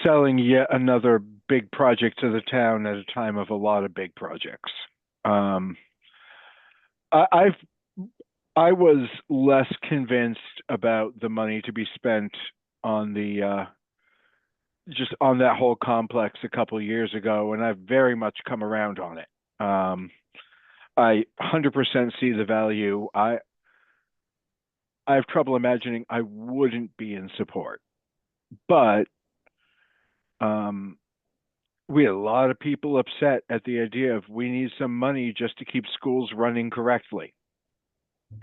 Selling yet another big project to the town at a time of a lot of big projects. I was less convinced about the money to be spent on the just on that whole complex a couple of years ago, and I've very much come around on it. I 100% see the value. I have trouble imagining I wouldn't be in support, but we had a lot of people upset at the idea of we need some money just to keep schools running correctly.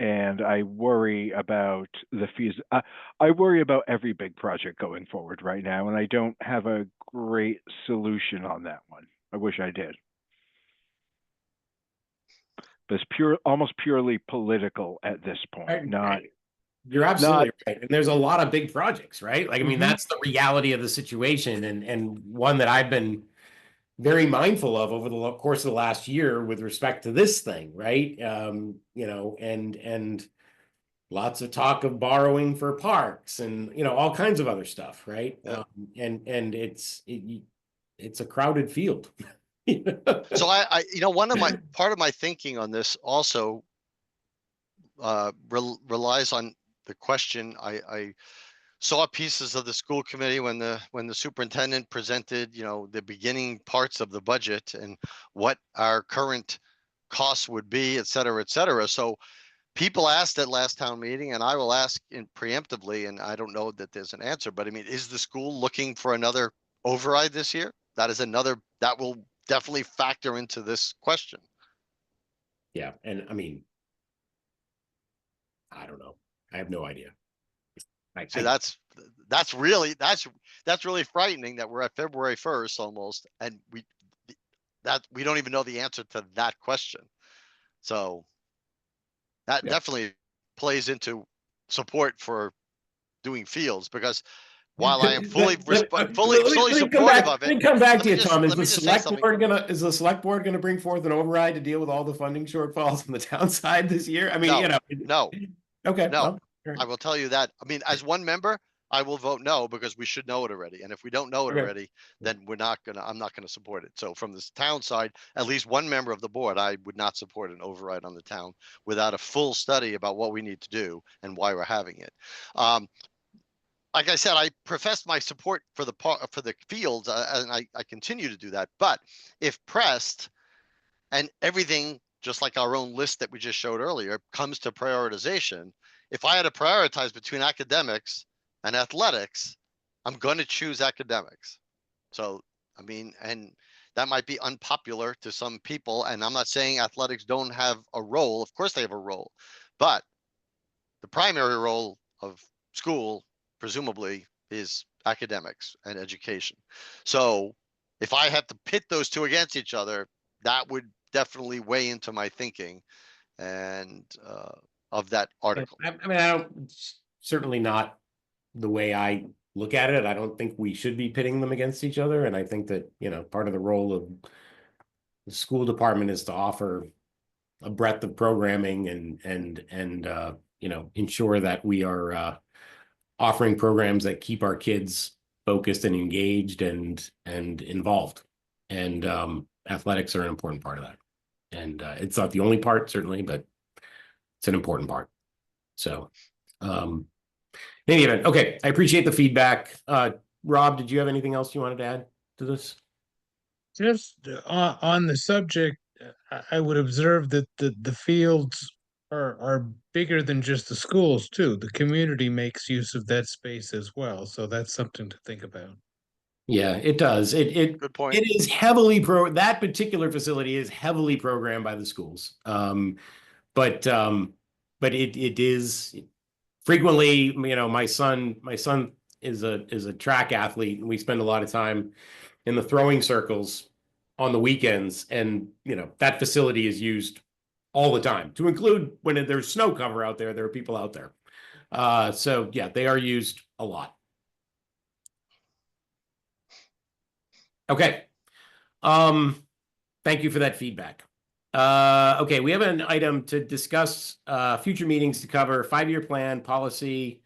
And I worry about the fees. I worry about every big project going forward right now, and I don't have a great solution on that one. I wish I did. But it's almost purely political at this point, not. You're absolutely right. And there's a lot of big projects, right? Like, I mean, Mhm. that's the reality of the situation, and one that I've been very mindful of over the course of the last year with respect to this thing, right? And lots of talk of borrowing for parks and all kinds of other stuff, right? Yeah. And it's a crowded field. So I part of my thinking on this also relies on the question. I saw pieces of the school committee when the superintendent presented, the beginning parts of the budget and what our current costs would be, et cetera, et cetera. So people asked at last town meeting, and I will ask preemptively, and I don't know that there's an answer, but I mean, is the school looking for another override this year? That will definitely factor into this question. Yeah, and I mean, I don't know. I have no idea. See, I- that's really frightening that we're at February 1st almost, and we don't even know the answer to that question. So that Yeah. definitely plays into support for doing fields, because while I am fully Let me come supportive back, of let it, me come back let to me you, just Tom. let me just say something. Is the select board gonna bring forth an override to deal with all the funding shortfalls on the town side this year? I mean, No, you know. no, Okay, no. well, all I right. will tell you that. I mean, as one member, I will vote no, because we should know it already. And if we don't know it Okay. already, then I'm not gonna support it. So from this town side, at least one member of the board, I would not support an override on the town without a full study about what we need to do and why we're having it. Like I said, I professed my support for the fields, and I continue to do that. But if pressed, and everything, just like our own list that we just showed earlier, comes to prioritization, if I had to prioritize between academics and athletics, I'm going to choose academics. So, I mean, and that might be unpopular to some people, and I'm not saying athletics don't have a role. Of course they have a role, but the primary role of school, presumably, is academics and education. So if I had to pit those two against each other, that would definitely weigh into my thinking and of that article. I mean, I don't, certainly not the way I look at it. I don't think we should be pitting them against each other. And I think that, you know, part of the role of the school department is to offer a breadth of programming and you know, ensure that we are offering programs that keep our kids focused and engaged and involved. And athletics are an important part of that. And it's not the only part, certainly, but it's an important part. So in any event, okay, I appreciate the feedback. Rob, did you have anything else you wanted to add to this? Just on the subject, I would observe that the fields are bigger than just the schools too. The community makes use of that space as well, so that's something to think about. Yeah, it does. Good point. It is that particular facility is heavily programmed by the schools. But it is frequently, you know, my son is a track athlete, and we spend a lot of time in the throwing circles on the weekends, and you know, that facility is used all the time, to include when there's snow cover out there are people out there. So yeah, they are used a lot. Okay. Thank you for that feedback. Okay, we have an item to discuss future meetings to cover 5-year plan, policy,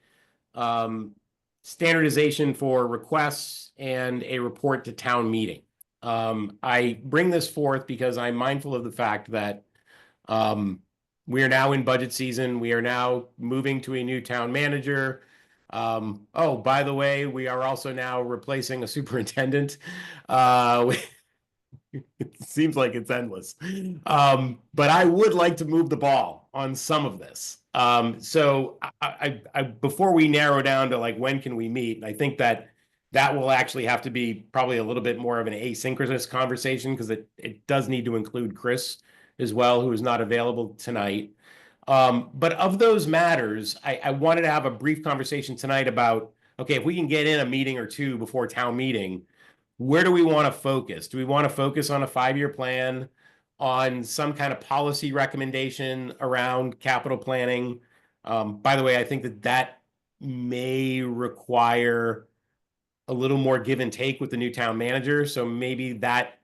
standardization for requests, and a report to town meeting. I bring this forth because I'm mindful of the fact that we are now in budget season. We are now moving to a new town manager. Oh, by the way, we are also now replacing a superintendent. It seems like it's endless. But I would like to move the ball on some of this. So I before we narrow down to like when can we meet, I think that will actually have to be probably a little bit more of an asynchronous conversation, because it does need to include Chris as well, who is not available tonight. But of those matters, I wanted to have a brief conversation tonight about, okay, if we can get in a meeting or two before town meeting, where do we want to focus? Do we want to focus on a 5-year plan, on some kind of policy recommendation around capital planning? By the way, I think that may require a little more give and take with the new town manager. So maybe that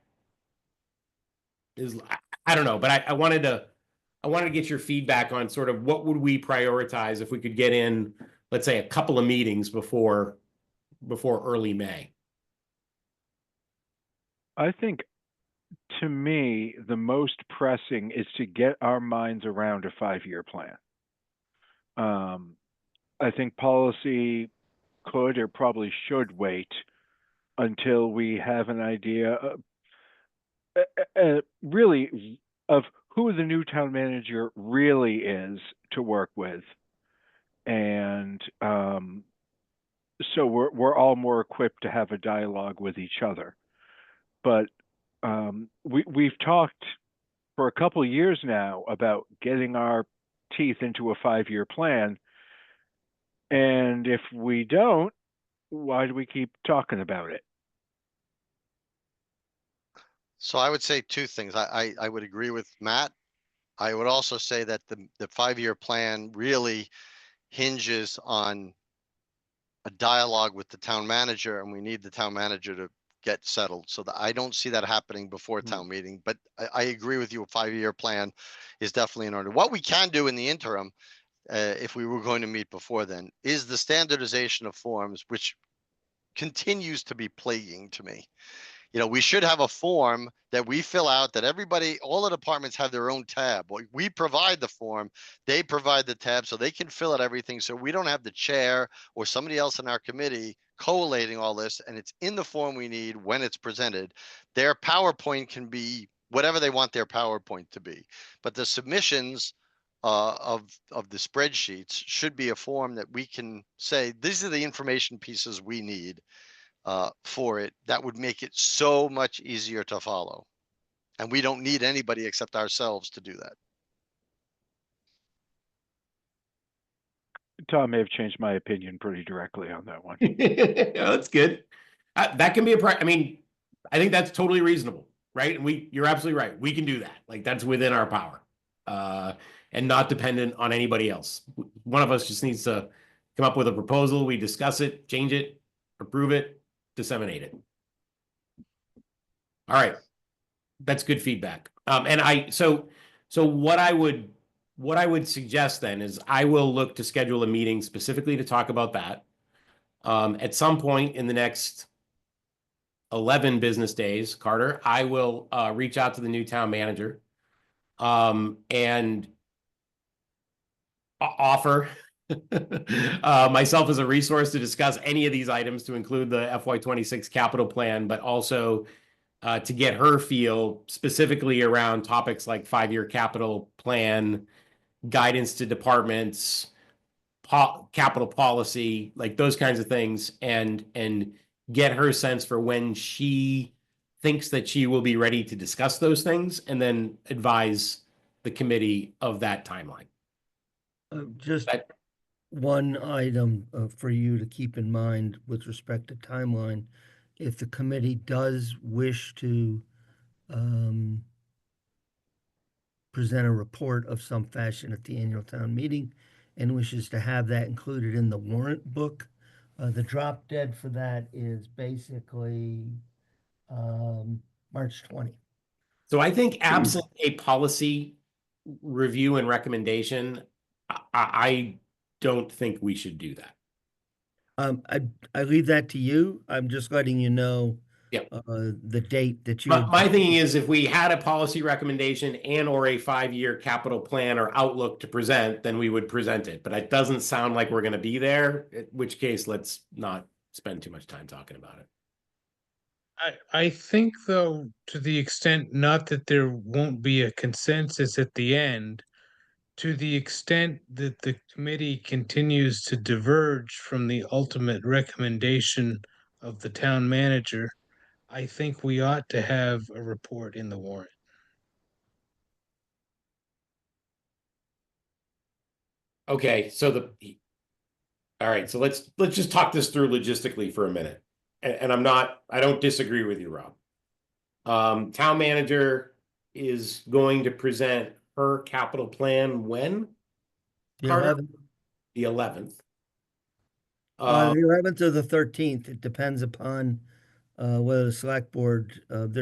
is, I don't know, but I wanted to get your feedback on sort of what would we prioritize if we could get in, let's say, a couple of meetings before early May. I think, to me, the most pressing is to get our minds around a 5-year plan. I think policy could or probably should wait until we have an idea really of who the new town manager really is to work with. And so we're all more equipped to have a dialogue with each other. But we've talked for a couple of years now about getting our teeth into a 5-year plan. And if we don't, why do we keep talking about it? So I would say two things. I would agree with Matt. I would also say that the 5-year plan really hinges on a dialogue with the town manager, and we need the town manager to get settled. So that I don't see that happening before town meeting, but I agree with you. A 5-year plan is definitely in order. What we can do in the interim, if we were going to meet before then, is the standardization of forms, which continues to be plaguing to me. You know, we should have a form that we fill out that everybody, all the departments have their own tab. We provide the form, they provide the tab so they can fill out everything. So we don't have the chair or somebody else in our committee collating all this, and it's in the form we need when it's presented. Their PowerPoint can be whatever they want their PowerPoint to be, but the submissions of the spreadsheets should be a form that we can say, these are the information pieces we need for it. That would make it so much easier to follow. And we don't need anybody except ourselves to do that. Tom may have changed my opinion pretty directly on that one. Yeah, that's good. That can be I mean, I think that's totally reasonable, right? And you're absolutely right. We can do that. Like, that's within our power. And not dependent on anybody else. One of us just needs to come up with a proposal. We discuss it, change it, approve it, disseminate it. All right. That's good feedback. So what I would suggest then is I will look to schedule a meeting specifically to talk about that. At some point in the next 11 business days, Carter, I will reach out to the new town manager and offer myself as a resource to discuss any of these items, to include the FY26 capital plan, but also to get her feel specifically around topics like 5-year capital plan, guidance to departments, capital policy, like those kinds of things, and get her sense for when she thinks that she will be ready to discuss those things, and then advise the committee of that timeline. Just That- one item for you to keep in mind with respect to timeline. If the committee does wish to present a report of some fashion at the annual town meeting and wishes to have that included in the warrant book, the drop dead for that is basically March 20. So I think absent a policy review and recommendation, I don't think we should do that. I leave that to you. I'm just letting you know Yep. the date that you My thinking is, if we had a policy recommendation and or a 5-year capital plan or outlook to present, then we would present it. But it doesn't sound like we're going to be there, in which case let's not spend too much time talking about it. I think, though, to the extent, not that there won't be a consensus at the end, to the extent that the committee continues to diverge from the ultimate recommendation of the town manager, I think we ought to have a report in the warrant. Okay, so all right, so let's just talk this through logistically for a minute. And I don't disagree with you, Rob. Town manager is going to present her capital plan when? The Carter? 11th, The 11th. the 11th or the 13th. It depends upon whether the select board,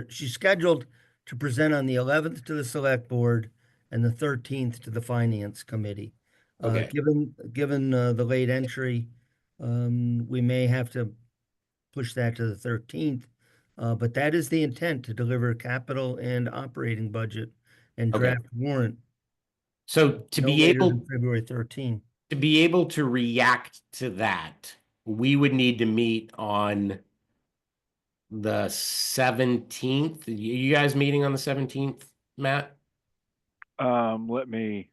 she's scheduled to present on the 11th to the select board and the 13th to the finance committee. Okay. Given the late entry, we may have to push that to the 13th. But that is the intent, to deliver capital and operating budget and Okay. draft warrant So to no be later able than February 13. to react to that, we would need to meet on the 17th. You guys meeting on the 17th, Matt? Let me.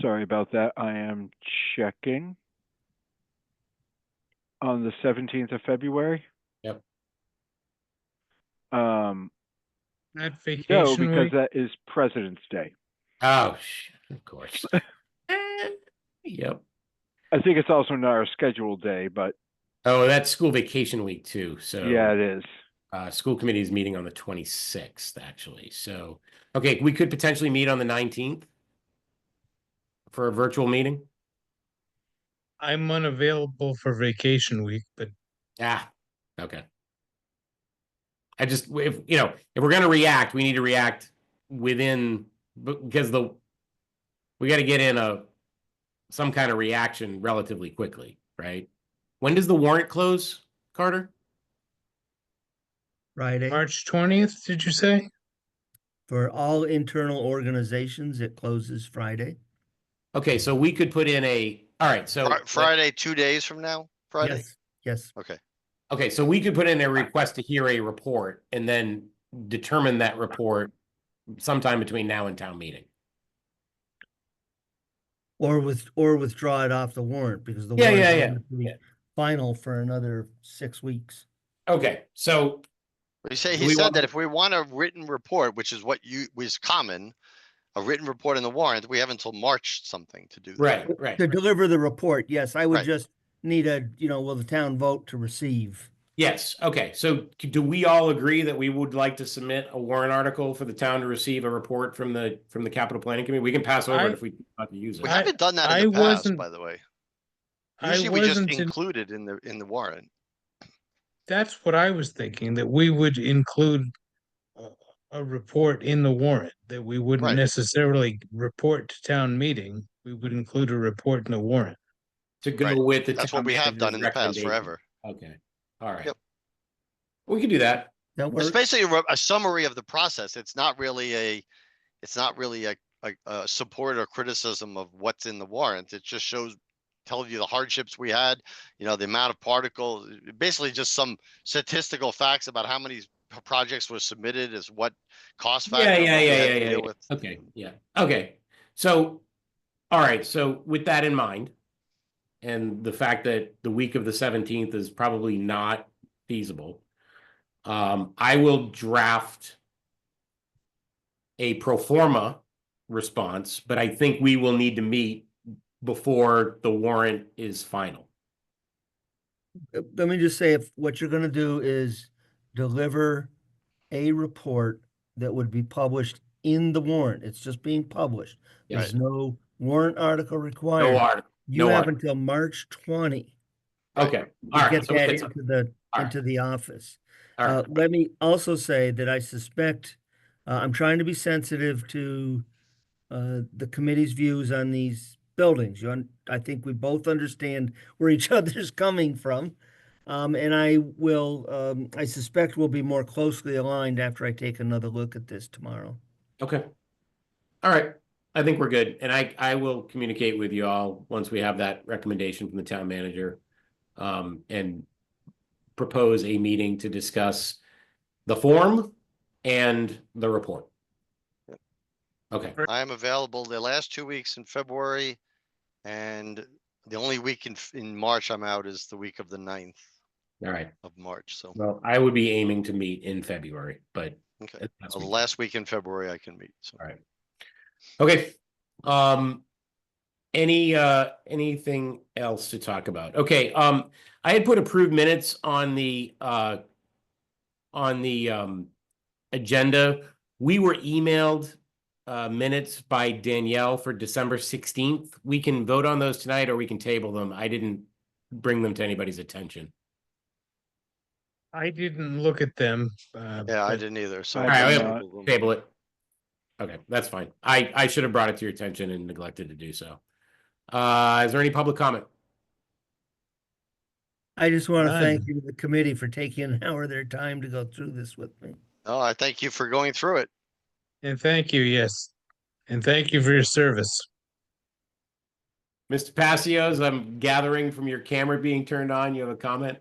Sorry about that. I am checking. On the 17th of February? Yep. Not No, vacation because week? that is President's Day. Oh, of course. Yep. I think it's also not our scheduled day, but Oh, that's school vacation week too. yeah, So it is. school committee is meeting on the 26th, actually. So, okay, we could potentially meet on the 19th for a virtual meeting. I'm unavailable for vacation week, but Ah, okay. I just, if, you know, if we're gonna react, we need to react within, because we gotta get in some kind of reaction relatively quickly, right? When does the warrant close, Carter? Friday. March 20th, did you say? For all internal organizations, it closes Friday. Okay, so we could put in all right, so. Friday, 2 days from now, Friday? Yes, yes. Okay. Okay, so we could put in a request to hear a report and then determine that report sometime between now and town meeting. Or withdraw it off the warrant because the Yeah, warrant yeah, won't be yeah. final for another 6 weeks. Okay, so He said, Do he we said want- that if we want a written report, which is what was common, a written report in the warrant, we have until March something to do that. right. To deliver the report, yes, I would Right. just need will the town vote to receive? Yes, okay, so do we all agree that we would like to submit a warrant article for the town to receive a report from the capital planning committee? We can pass over it if we want to use We it. haven't done that I in the past, wasn't- by the way. I Usually we just wasn't in- include it in the warrant. That's what I was thinking, that we would include a report in the warrant, that we wouldn't Right. necessarily report to town meeting. We would include a report in the warrant. To go Right. with the That's town what we have done in the manager's past recommendation. forever. Okay, all right. Yep. We can do that. That It's works? basically a summary of the process. It's not really a support or criticism of what's in the warrant. It just tells you the hardships we had, the amount of particles, basically just some statistical facts about how many projects were submitted as what cost factor. what we had to deal with. Okay, yeah, okay. So, all right, so with that in mind, and the fact that the week of the 17th is probably not feasible, I will draft a pro forma response, but I think we will need to meet before the warrant is final. Let me just say, if what you're gonna do is deliver a report that would be published in the warrant, it's just being published. There's no warrant article No required. art, You no have art. until March 20 Okay, all to right. get So that it's- all right. into the office. all right. Let me also say that I suspect, I'm trying to be sensitive to the committee's views on these buildings. I think we both understand where each other's coming from. And I suspect we'll be more closely aligned after I take another look at this tomorrow. Okay. All right. I think we're good. And I will communicate with you all once we have that recommendation from the town manager. And propose a meeting to discuss the form and the report. Okay, I am available the last 2 weeks in February, and the only week in March I'm out is the week of the 9th all right. of March. So, Well, I would be aiming to meet in February, but okay. that's Well, the me. last week in February I can meet. So. All right. Okay. Anything else to talk about? Okay, I had put approved minutes on the agenda. We were emailed minutes by Danielle for December 16th. We can vote on those tonight or we can table them. I didn't bring them to anybody's attention. I didn't look at them. Yeah, I didn't either. So I All right, did we not. have table it. Okay, that's fine. I should have brought it to your attention and neglected to do so. Is there any public comment? I just want to None. thank you, the committee, for taking an hour of their time to go through this with me. Oh, I thank you for going through it. And thank you, yes. And thank you for your service. Mr. Passios, I'm gathering from your camera being turned on. You have a comment?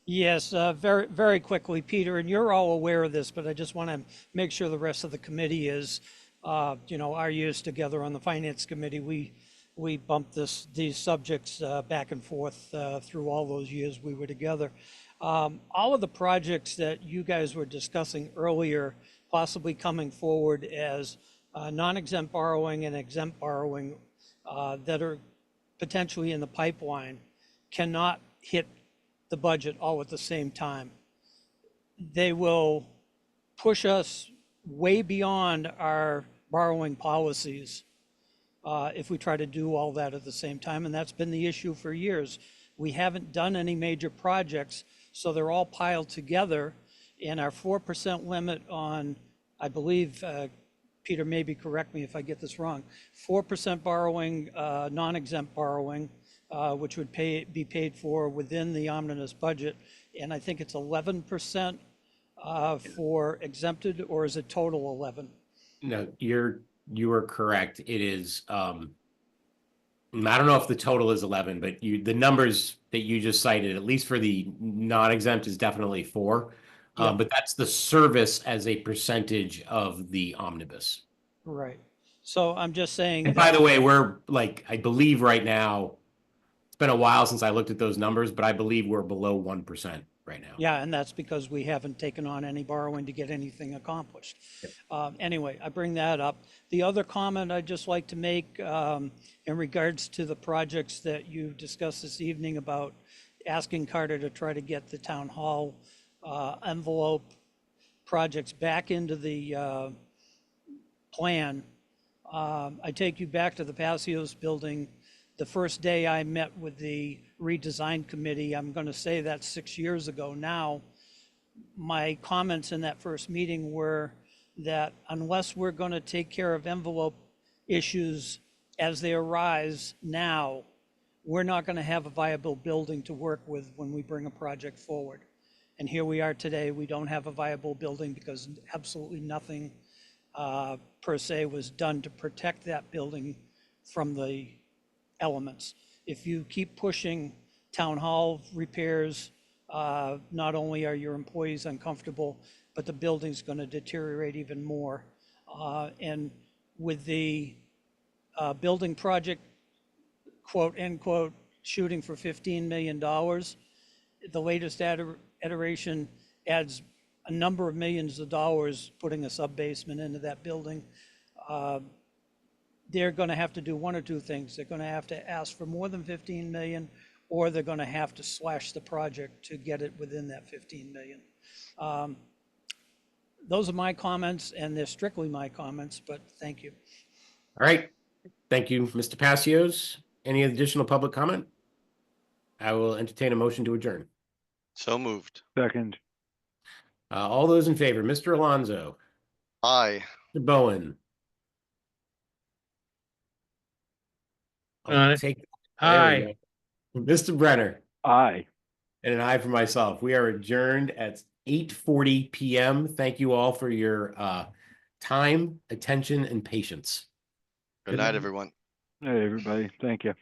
Yes, very, very quickly, Peter, and you're all aware of this, but I just want to make sure the rest of the committee is, our years together on the finance committee, we bumped these subjects back and forth through all those years we were together. All of the projects that you guys were discussing earlier, possibly coming forward as non-exempt borrowing and exempt borrowing that are potentially in the pipeline, cannot hit the budget all at the same time. They will push us way beyond our borrowing policies if we try to do all that at the same time, and that's been the issue for years. We haven't done any major projects, so they're all piled together, and our 4% limit on, I believe, Peter, maybe correct me if I get this wrong, 4% borrowing, non-exempt borrowing, which would be paid for within the omnibus budget, and I think it's 11% for exempted, or is it total 11? No, you are correct. It is, I don't know if the total is 11, but the numbers that you just cited, at least for the non-exempt, is definitely 4. Yeah. But that's the service as a percentage of the omnibus. Right. So I'm just saying. And by the way, we're like, I believe right now, it's been a while since I looked at those numbers, but I believe we're below 1% right now. Yeah, and that's because we haven't taken on any borrowing to get anything accomplished. Anyway, I bring that up. The other comment I'd just like to make in regards to the projects that you discussed this evening about asking Carter to try to get the town hall envelope projects back into the plan. I take you back to the Passios building. The first day I met with the redesign committee, I'm going to say that's 6 years ago now, my comments in that first meeting were that unless we're going to take care of envelope issues as they arise now, we're not going to have a viable building to work with when we bring a project forward. And here we are today, we don't have a viable building because absolutely nothing per se was done to protect that building from the elements. If you keep pushing town hall repairs, not only are your employees uncomfortable, but the building's going to deteriorate even more. And with the building project, quote, end quote, shooting for $15 million, the latest iteration adds a number of millions of dollars putting a sub-basement into that building. They're going to have to do one or two things. They're going to have to ask for more than 15 million, or they're going to have to slash the project to get it within that 15 million. Those are my comments, and they're strictly my comments, but thank you. All right. Thank you, Mr. Passios. Any additional public comment? I will entertain a motion to adjourn. So moved. Second. All those in favor, Mr. Alonso, Aye. Mr. Bowen. Aye. There we Aye. go. Mr. Brenner, Aye. and an aye for myself. We are adjourned at 8:40 p.m. Thank you all for your time, attention, and patience. Good night, everyone. Hey, everybody. Thank you.